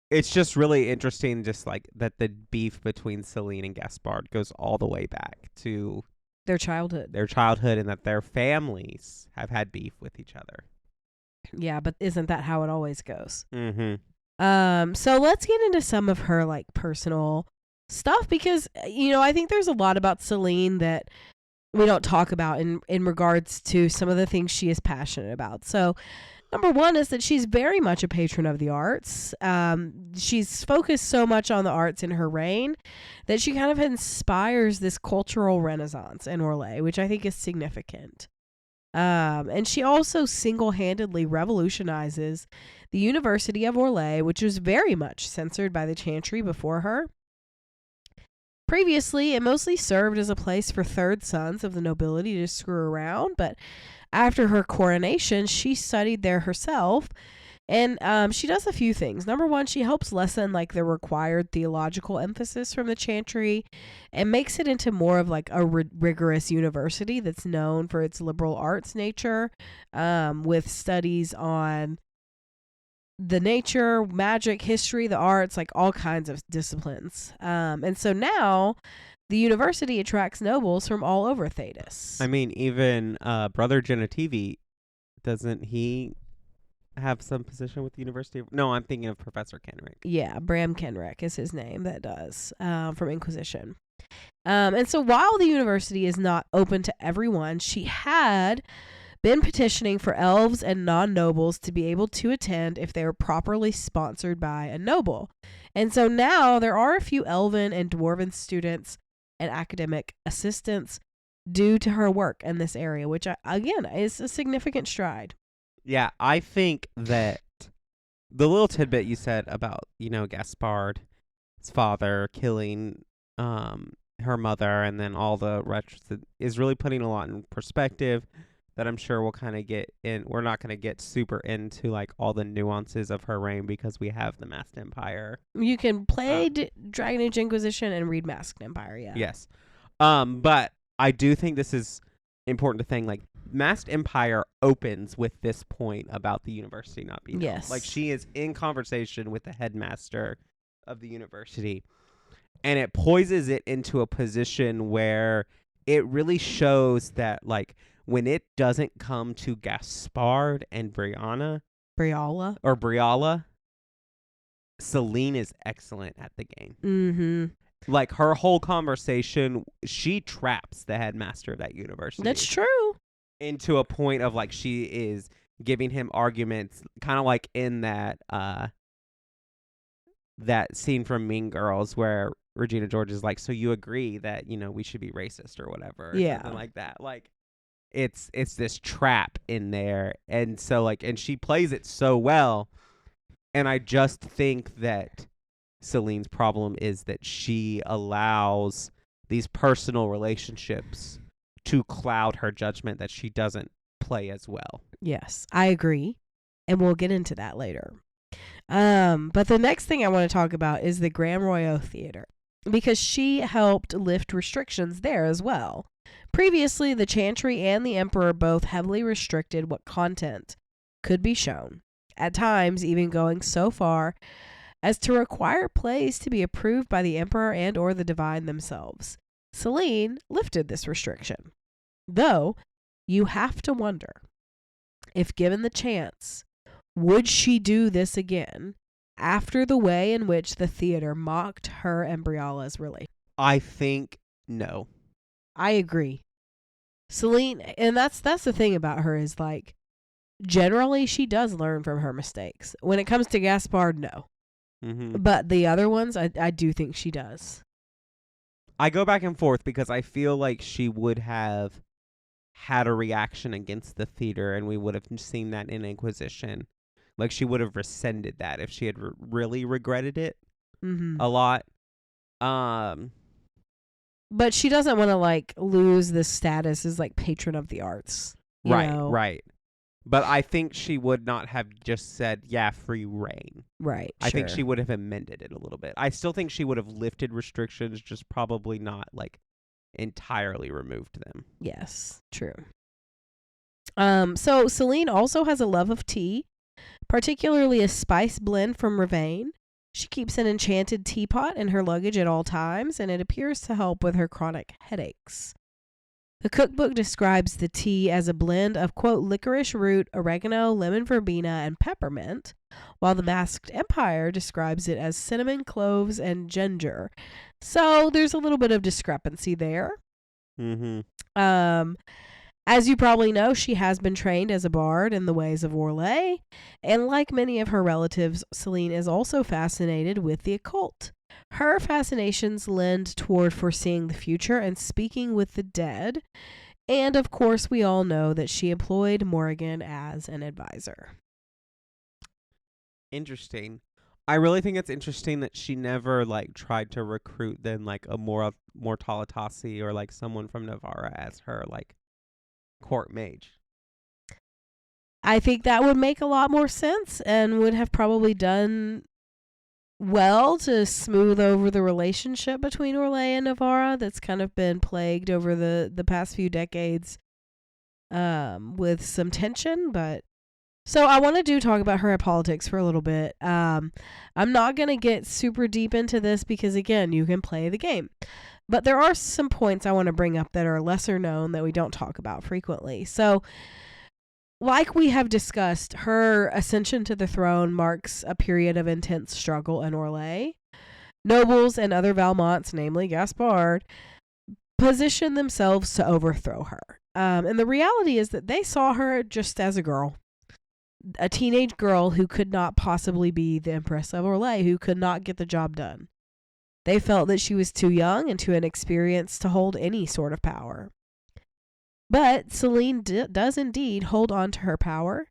it's just really interesting just like that the beef between Celine and Gaspard goes all the way back to their childhood and that their families have had beef with each other. Yeah, but isn't that how it always goes? Mm-hmm. So let's get into some of her like personal stuff because, you know, I think there's a lot about Celine that we don't talk about in regards to some of the things she is passionate about. So number one is that she's very much a patron of the arts. She's focused so much on the arts in her reign that she kind of inspires this cultural renaissance in Orlais, which I think is significant. And she also single-handedly revolutionizes the University of Orlais, which was very much censored by the Chantry before her. Previously, it mostly served as a place for third sons of the nobility to screw around, but after her coronation, she studied there herself, and she does a few things. Number one, she helps lessen like the required theological emphasis from the Chantry and makes it into more of like a rigorous university that's known for its liberal arts nature, with studies on the nature, magic, history, the arts, like all kinds of disciplines. And so now the university attracts nobles from all over Thedas. I mean, even Brother Genitivi, doesn't he have some position with the University? No, I'm thinking of Professor Kenrick. Yeah, Bram Kenrick is his name that does, from Inquisition. And so while the university is not open to everyone, she had been petitioning for elves and non-nobles to be able to attend if they were properly sponsored by a noble. And so now there are a few elven and dwarven students and academic assistants due to her work in this area, which again is a significant stride. Yeah, I think that the little tidbit you said about, you know, Gaspard's father killing her mother and then all the rest is really putting a lot in perspective that I'm sure we'll kind of get in. We're not going to get super into like all the nuances of her reign because we have the Masked Empire. You can play Dragon Age Inquisition and read Masked Empire, yeah. Yes. But I do think this is important to think, like, Masked Empire opens with this point about the university not being yes. Like, she is in conversation with the headmaster of the university, and it poises it into a position where it really shows that, like, when it doesn't come to Gaspard and Briala, Celine is excellent at the game. Mm-hmm. Like, her whole conversation, she traps the headmaster of that university. That's true. Into a point of, like, she is giving him arguments, kind of like in that that scene from Mean Girls where Regina George is like, so you agree that, you know, we should be racist or whatever. Or something like that. Like, it's this trap in there. And so, like, and she plays it so well. And I just think that Celine's problem is that she allows these personal relationships to cloud her judgment that she doesn't play as well. Yes, I agree. And we'll get into that later. But the next thing I want to talk about is the Grand Royal Theater, because she helped lift restrictions there as well. Previously, the Chantry and the Emperor both heavily restricted what content could be shown, at times even going so far as to require plays to be approved by the Emperor and or the Divine themselves. Selene lifted this restriction, though you have to wonder, if given the chance, would she do this again after the way in which the theater mocked her and Briala's relation? I think no. I agree. Selene, and that's the thing about her is like, generally she does learn from her mistakes. When it comes to Gaspard, no. Mm-hmm. But the other ones, I do think she does. I go back and forth because I feel like she would have had a reaction against the theater, and we would have seen that in Inquisition. Like, she would have rescinded that if she had really regretted it a lot. But she doesn't want to like lose the status as like patron of the arts. Right. But I think she would not have just said, yeah, free reign. Right. I think she would have amended it a little bit. I still think she would have lifted restrictions, just probably not like entirely removed them. Yes, true. So Selene also has a love of tea, particularly a spice blend from Ravane. She keeps an enchanted teapot in her luggage at all times, and it appears to help with her chronic headaches. The cookbook describes the tea as a blend of, quote, licorice root, oregano, lemon verbena, and peppermint, while the Masked Empire describes it as cinnamon, cloves, and ginger. So there's a little bit of discrepancy there. As you probably know, she has been trained as a bard in the ways of Orlais, and like many of her relatives, Selene is also fascinated with the occult. Her fascinations lend toward foreseeing the future and speaking with the dead, and of course we all know that she employed Morrigan as an advisor. Interesting. I really think it's interesting that she never like tried to recruit then like a Mortalitasi or like someone from Navarra as her like court mage. I think that would make a lot more sense and would have probably done well to smooth over the relationship between Orlais and Navarra that's kind of been plagued over the past few decades with some tension. But so I want to talk about her politics for a little bit. I'm not going to get super deep into this because, again, you can play the game. But there are some points I want to bring up that are lesser known that we don't talk about frequently. So, like we have discussed, her ascension to the throne marks a period of intense struggle in Orlais. Nobles and other Valmonts, namely Gaspard, position themselves to overthrow her. And the reality is that they saw her just as a girl. A teenage girl who could not possibly be the Empress of Orlais, who could not get the job done. They felt that she was too young and too inexperienced to hold any sort of power. But Selene does indeed hold on to her power.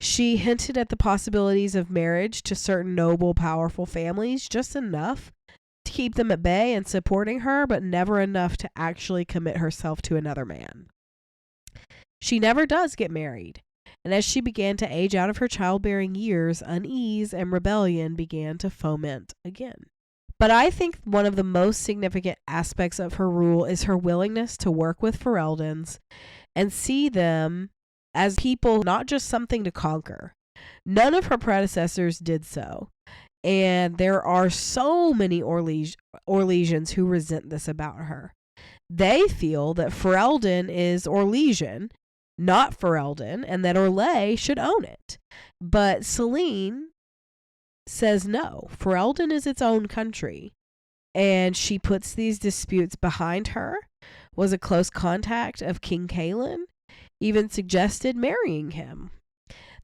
She hinted at the possibilities of marriage to certain noble, powerful families, just enough to keep them at bay and supporting her, but never enough to actually commit herself to another man. She never does get married, and as she began to age out of her childbearing years, unease and rebellion began to foment again. But I think one of the most significant aspects of her rule is her willingness to work with Fereldans and see them as people, not just something to conquer. None of her predecessors did so. And there are so many Orlesians who resent this about her. They feel that Ferelden is Orlesian, not Ferelden, and that Orlais should own it. But Selene says no. Ferelden is its own country, and she puts these disputes behind her, was a close contact of King Kaelin, even suggested marrying him.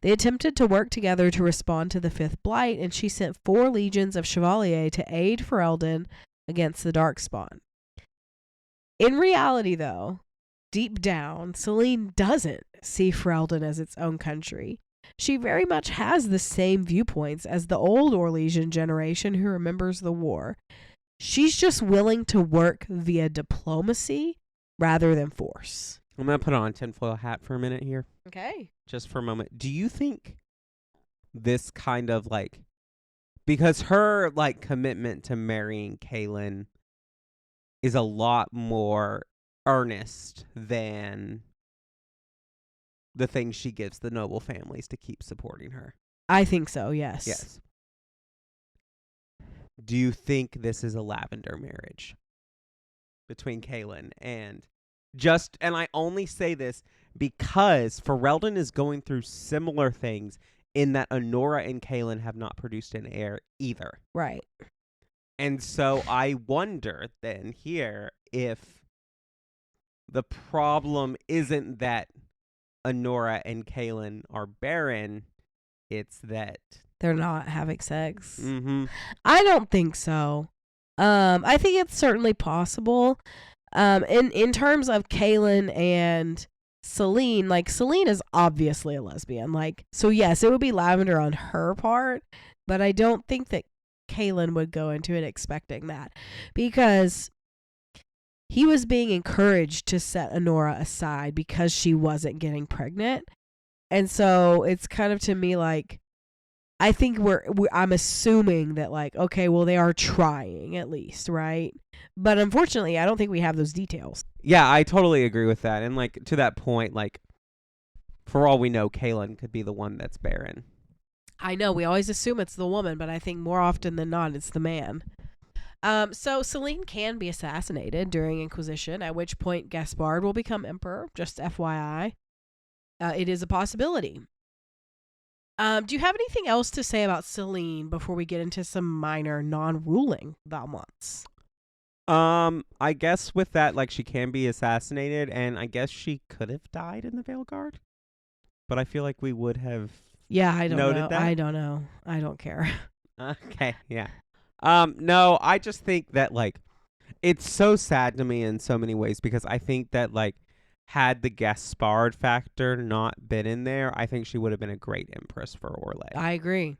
They attempted to work together to respond to the Fifth Blight, and she sent 4 legions of Chevalier to aid Ferelden against the Darkspawn. In reality, though, deep down, Selene doesn't see Ferelden as its own country. She very much has the same viewpoints as the old Orlesian generation who remembers the war. She's just willing to work via diplomacy rather than force. I'm going to put on a tinfoil hat for a minute here. Okay. Just for a moment. Do you think this kind of like, because her like commitment to marrying Kaelin is a lot more earnest than the things she gives the noble families to keep supporting her. I think so, yes. Yes. Do you think this is a lavender marriage between Kaelin and I only say this because Ferelden is going through similar things in that Anora and Kaelin have not produced an heir either. Right. And so I wonder then here if the problem isn't that Anora and Kaelin are barren, it's that they're not having sex. Mm-hmm. I don't think so. I think it's certainly possible. In terms of Kaelin and Celine, like Celine is obviously a lesbian. Like, so yes, it would be lavender on her part, but I don't think that Kaelin would go into it expecting that, because he was being encouraged to set Anora aside because she wasn't getting pregnant. And so it's kind of, to me, like, I think I'm assuming that, like, okay, well, they are trying at least, right? But unfortunately, I don't think we have those details. Yeah, I totally agree with that. And, like, to that point, like, for all we know, Kaelin could be the one that's barren. I know, we always assume it's the woman, but I think more often than not, it's the man. So Celine can be assassinated during Inquisition, at which point Gaspard will become emperor, just FYI. It is a possibility. Do you have anything else to say about Celine before we get into some minor non-ruling Valmonts? I guess with that, like, she can be assassinated, and I guess she could have died in the Veil Guard. But I feel like we would have I don't noted know. that. I don't know. I don't care. Okay, yeah. No, I just think that, like, it's so sad to me in so many ways, because I think that, like, had the Gaspard factor not been in there, I think she would have been a great empress for Orlais. I agree.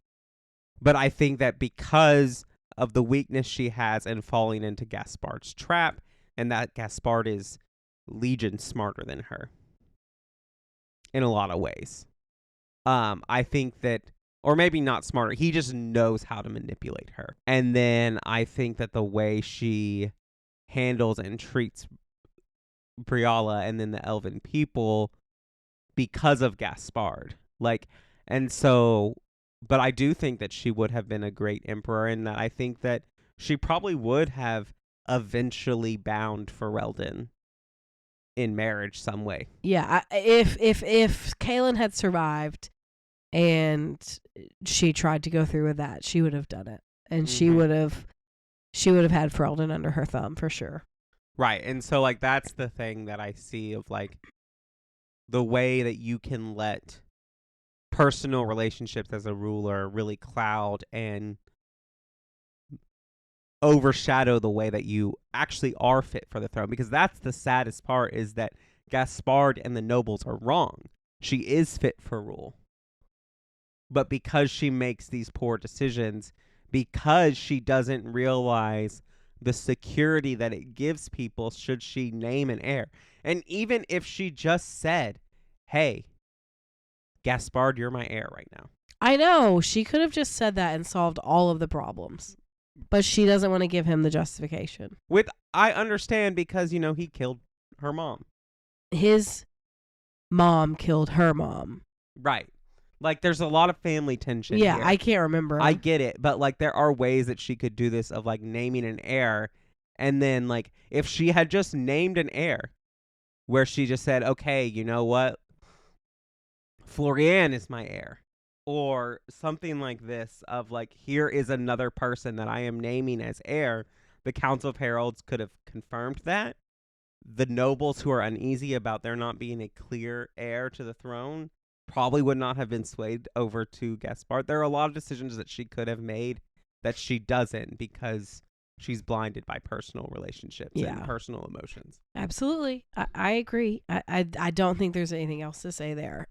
But I think that because of the weakness she has in falling into Gaspard's trap, and that Gaspard is legion smarter than her in a lot of ways. I think that, or maybe not smarter, he just knows how to manipulate her. And then I think that the way she handles and treats Briala and then the elven people, because of Gaspard. Like, and so, but I do think that she would have been a great emperor, and that I think that she probably would have eventually bound Ferelden in marriage some way. Yeah, if Kaelin had survived and she tried to go through with that, she would have done it, and she would have had Ferelden under her thumb for sure. Right, and so, like, that's the thing that I see of, like, the way that you can let personal relationships as a ruler really cloud and overshadow the way that you actually are fit for the throne. Because that's the saddest part, is that Gaspard and the nobles are wrong. She is fit for rule. But because she makes these poor decisions, because she doesn't realize the security that it gives people should she name an heir. And even if she just said, hey, Gaspard, you're my heir right now. I know. She could have just said that and solved all of the problems. But she doesn't want to give him the justification. I understand, because, you know, he killed her mom. His mom killed her mom. Right. Like, there's a lot of family tension here. I can't remember. I get it, but, like, there are ways that she could do this of, like, naming an heir, and then, like, if she had just named an heir, where she just said, okay, you know what? Florian is my heir. Or something like this of, like, here is another person that I am naming as heir. The Council of Heralds could have confirmed that. The nobles who are uneasy about there not being a clear heir to the throne probably would not have been swayed over to Gaspard. There are a lot of decisions that she could have made that she doesn't, because she's blinded by personal relationships and personal emotions. Absolutely. I agree. I don't think there's anything else to say there.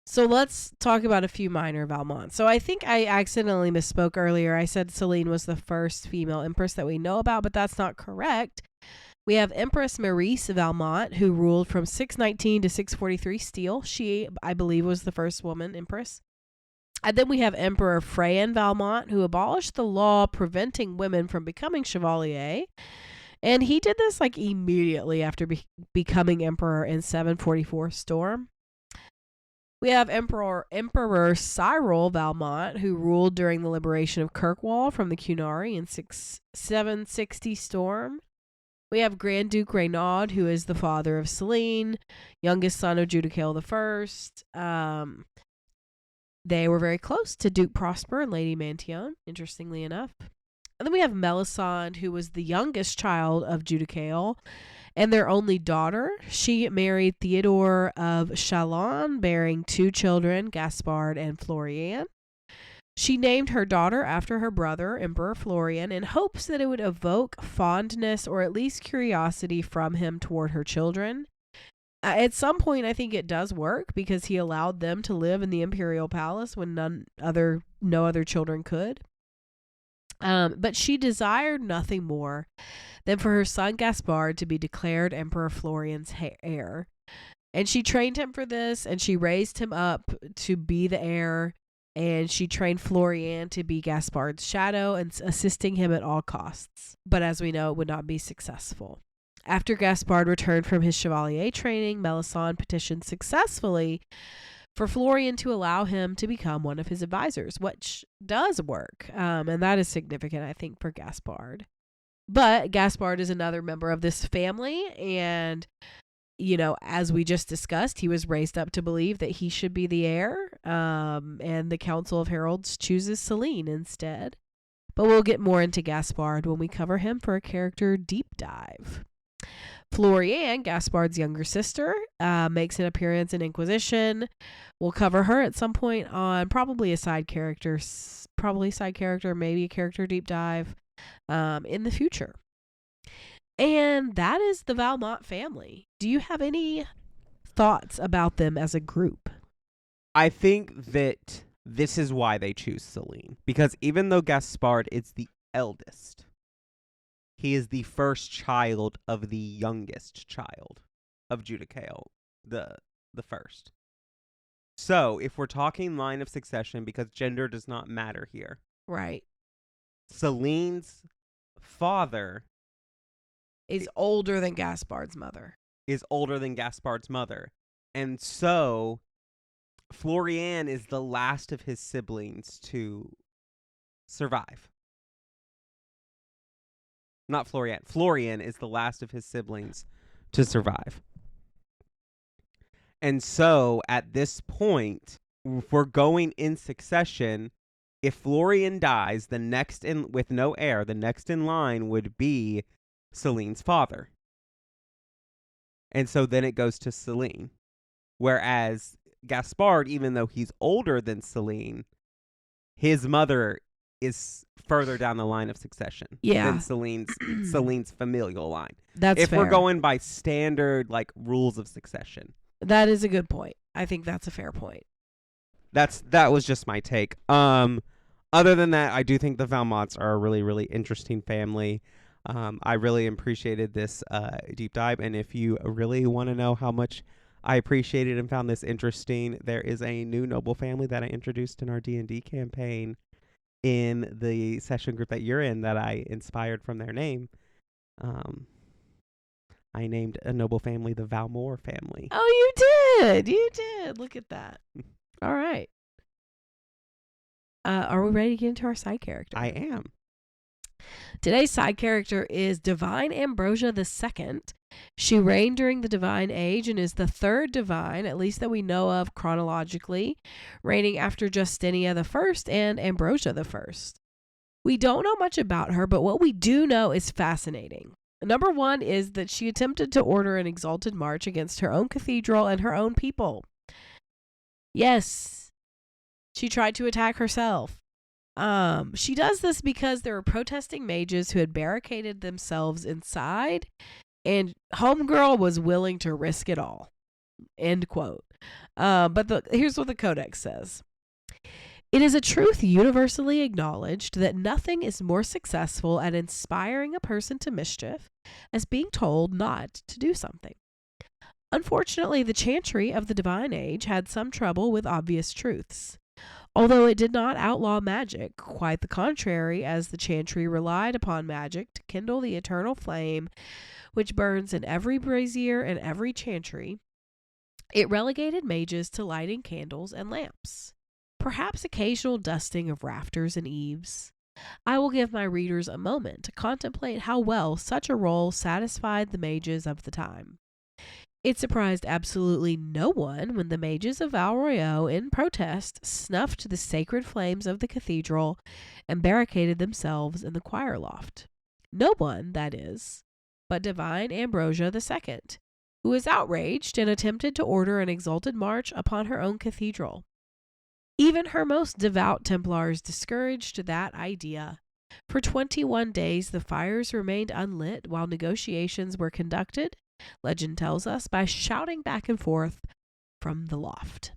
So let's talk about a few minor Valmonts. So I think I accidentally misspoke earlier. I said Celine was the first female empress that we know about, but that's not correct. We have Empress Maurice Valmont, who ruled from 619 to 643 Steel. She, I believe, was the first woman empress. And then we have Emperor Freyan Valmont, who abolished the law preventing women from becoming chevalier. And he did this like immediately after becoming emperor in 744 Storm. We have Emperor Cyril Valmont, who ruled during the liberation of Kirkwall from the Cunari in 760 Storm. We have Grand Duke Renaud, who is the father of Selene, youngest son of Judicael I. They were very close to Duke Prosper and Lady Mantion, interestingly enough. And then we have Melisande, who was the youngest child of Judicael and their only daughter. She married Theodore of Chalon, bearing 2 children, Gaspard and Florian. She named her daughter after her brother, Emperor Florian, in hopes that it would evoke fondness or at least curiosity from him toward her children. At some point, I think it does work because he allowed them to live in the imperial palace when no other children could. But she desired nothing more than for her son Gaspard to be declared Emperor Florian's heir. And she trained him for this, and she raised him up to be the heir, and she trained Florian to be Gaspard's shadow and assisting him at all costs. But as we know, it would not be successful. After Gaspard returned from his chevalier training, Melisande petitioned successfully for Florian to allow him to become one of his advisors, which does work. And that is significant, I think, for Gaspard. But Gaspard is another member of this family. And, you know, as we just discussed, he was raised up to believe that he should be the heir. And the Council of Heralds chooses Selene instead. But we'll get more into Gaspard when we cover him for a character deep dive. Florian, Gaspard's younger sister, makes an appearance in Inquisition. We'll cover her at some point on probably a side character, maybe a character deep dive in the future. And that is the Valmont family. Do you have any thoughts about them as a group? I think that this is why they choose Selene. Because even though Gaspard is the eldest, he is the first child of the youngest child of Judicael, the first. So, if we're talking line of succession, because gender does not matter here. Right. Selene's father is older than Gaspard's mother. And so, Florian is the last of his siblings to survive. Not Florian. Florian is the last of his siblings to survive. And so, at this point, if we're going in succession, if Florian dies, with no heir, the next in line would be Selene's father. And so then it goes to Selene. Whereas Gaspard, even though he's older than Selene, his mother is further down the line of succession than Selene's familial line. That's fair. We're going by standard rules of succession. That is a good point. I think that's a fair point. That was just my take. Other than that, I do think the Valmonts are a really, really interesting family. I really appreciated this deep dive, and if you really want to know how much I appreciated and found this interesting, there is a new noble family that I introduced in our D&D campaign in the session group that you're in that I inspired from their name. I named a noble family the Valmont family. Oh, you did. Look at that. All right. Are we ready to get into our side character? I am. Today's side character is Divine Ambrosia II. She reigned during the Divine Age and is the third divine, at least that we know of chronologically, reigning after Justinia I and Ambrosia I. We don't know much about her, but what we do know is fascinating. Number one is that she attempted to order an exalted march against her own cathedral and her own people. Yes, she tried to attack herself. She does this because there were protesting mages who had barricaded themselves inside, and Homegirl was willing to risk it all. End quote. But here's what the Codex says. It is a truth universally acknowledged that nothing is more successful at inspiring a person to mischief as being told not to do something. Unfortunately, the Chantry of the Divine Age had some trouble with obvious truths. although it did not outlaw magic. Quite the contrary, as the chantry relied upon magic to kindle the eternal flame which burns in every brazier and every chantry. It relegated mages to lighting candles and lamps, perhaps occasional dusting of rafters and eaves. I will give my readers a moment to contemplate how well such a role satisfied the mages of the time. It surprised absolutely no one when the mages of Valroyaux, in protest, snuffed the sacred flames of the cathedral and barricaded themselves in the choir loft. No one, that is, but divine Ambrosia II, who was outraged and attempted to order an exalted march upon her own cathedral. Even her most devout Templars discouraged that idea. For 21 days the fires remained unlit while negotiations were conducted, legend tells us, by shouting back and forth from the loft.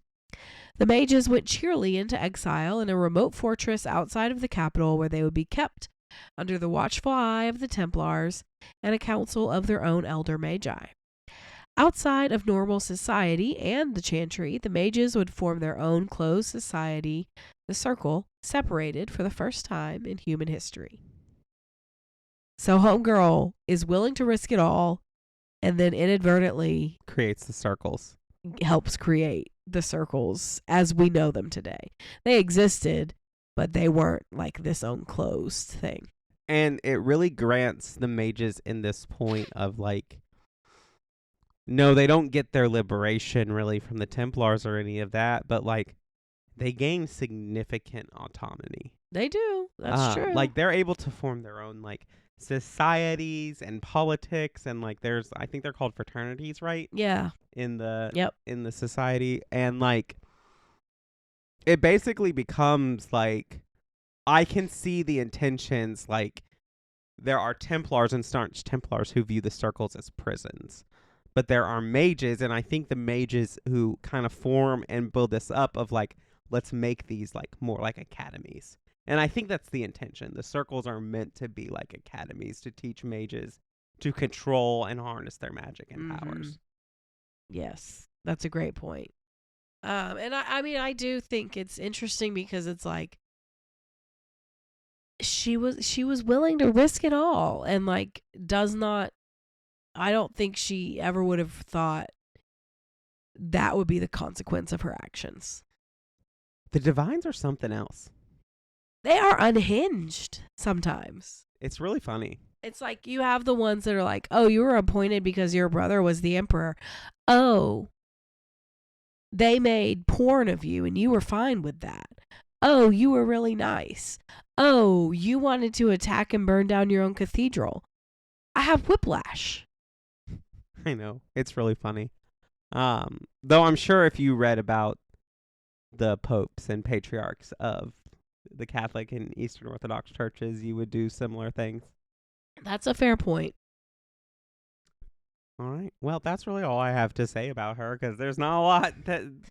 The mages went cheerily into exile in a remote fortress outside of the capital, where they would be kept under the watchful eye of the Templars and a council of their own elder magi. Outside of normal society and the chantry, the mages would form their own closed society, the Circle, separated for the first time in human history. So Homegirl is willing to risk it all, and then inadvertently creates the circles. Helps create the circles as we know them today. They existed, but they weren't like this unclosed thing. And it really grants the mages in this point of like, no, they don't get their liberation really from the Templars or any of that, but like they gain significant autonomy. They do. That's true. Like they're able to form their own like societies and politics, and like there's, I think they're called fraternities, right? Yeah. In the society, and like it basically becomes like, I can see the intentions. Like there are Templars and staunch Templars who view the circles as prisons. But there are mages, and I think the mages who kind of form and build this up of like, let's make these like more like academies. And I think that's the intention. The circles are meant to be like academies to teach mages to control and harness their magic and powers. Yes, that's a great point. And I mean, I do think it's interesting because it's like she was willing to risk it all, and like does not. I don't think she ever would have thought that would be the consequence of her actions. The Divines are something else. They are unhinged sometimes. It's really funny. It's like you have the ones that are like, oh, you were appointed because your brother was the emperor. Oh, they made porn of you and you were fine with that. Oh, you were really nice. Oh, you wanted to attack and burn down your own cathedral. I have whiplash. I know. It's really funny. Though I'm sure if you read about the popes and patriarchs of the Catholic and Eastern Orthodox churches, you would do similar things. That's a fair point. All right. Well, that's really all I have to say about her, because there's not a lot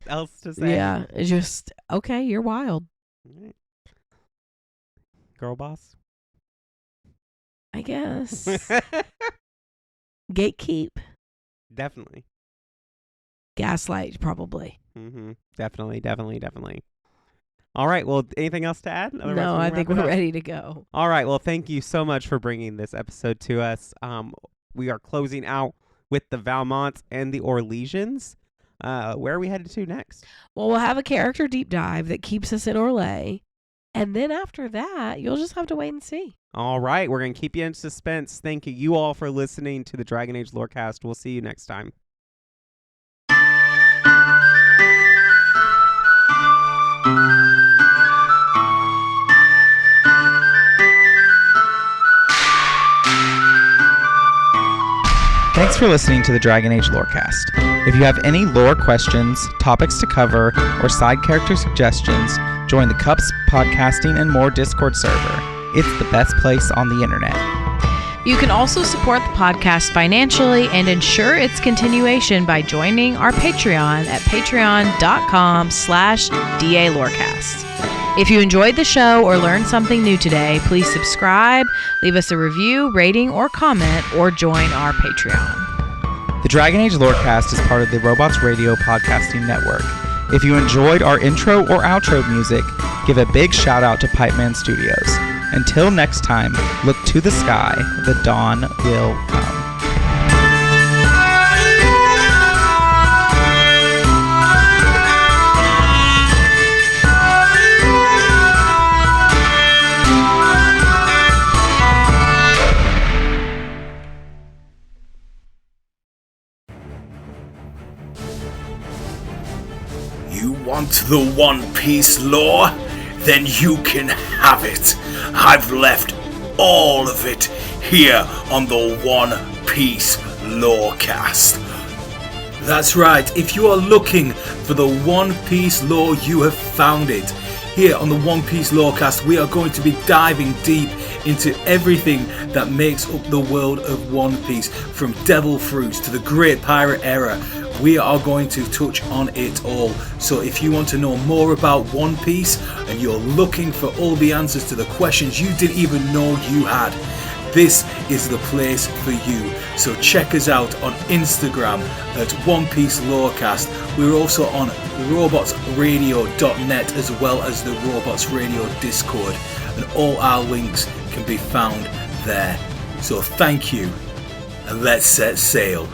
else to say. Yeah. It's just, okay, you're wild. All right. Girl boss? I guess. Gatekeep? Definitely. Gaslight, probably. Mm-hmm. Definitely. All right. Well, anything else to add? Otherwise, no, I think we're ready to go. All right. Well, thank you so much for bringing this episode to us. We are closing out with the Valmonts and the Orlesians. Where are we headed to next? Well, we'll have a character deep dive that keeps us in Orlais. And then after that, you'll just have to wait and see. All right. We're going to keep you in suspense. Thank you all for listening to the Dragon Age Lorecast. We'll see you next time. Thanks for listening to the Dragon Age Lorecast. If you have any lore questions, topics to cover, or side character suggestions, join the Cups Podcasting and More Discord server. It's the best place on the internet. You can also support the podcast financially and ensure its continuation by joining our Patreon at patreon.com/DALorecast. If you enjoyed the show or learned something new today, please subscribe, leave us a review, rating, or comment, or join our Patreon. The Dragon Age Lorecast is part of the Robots Radio Podcasting Network. If you enjoyed our intro or outro music, give a big shout out to Pipeman Studios. Until next time, look to the sky, the dawn will come. You want the One Piece lore? Then you can have it. I've left all of it here on the One Piece Lorecast. That's right, if you are looking for the One Piece lore, you have found it. Here on the One Piece Lorecast, we are going to be diving deep into everything that makes up the world of One Piece, from Devil Fruits to the Great Pirate Era. We are going to touch on it all. So if you want to know more about One Piece and you're looking for all the answers to the questions you didn't even know you had, this is the place for you. So check us out on Instagram at One Piece Lorecast. We're also on robotsradio.net as well as the Robots Radio Discord, and all our links can be found there. So thank you, and let's set sail.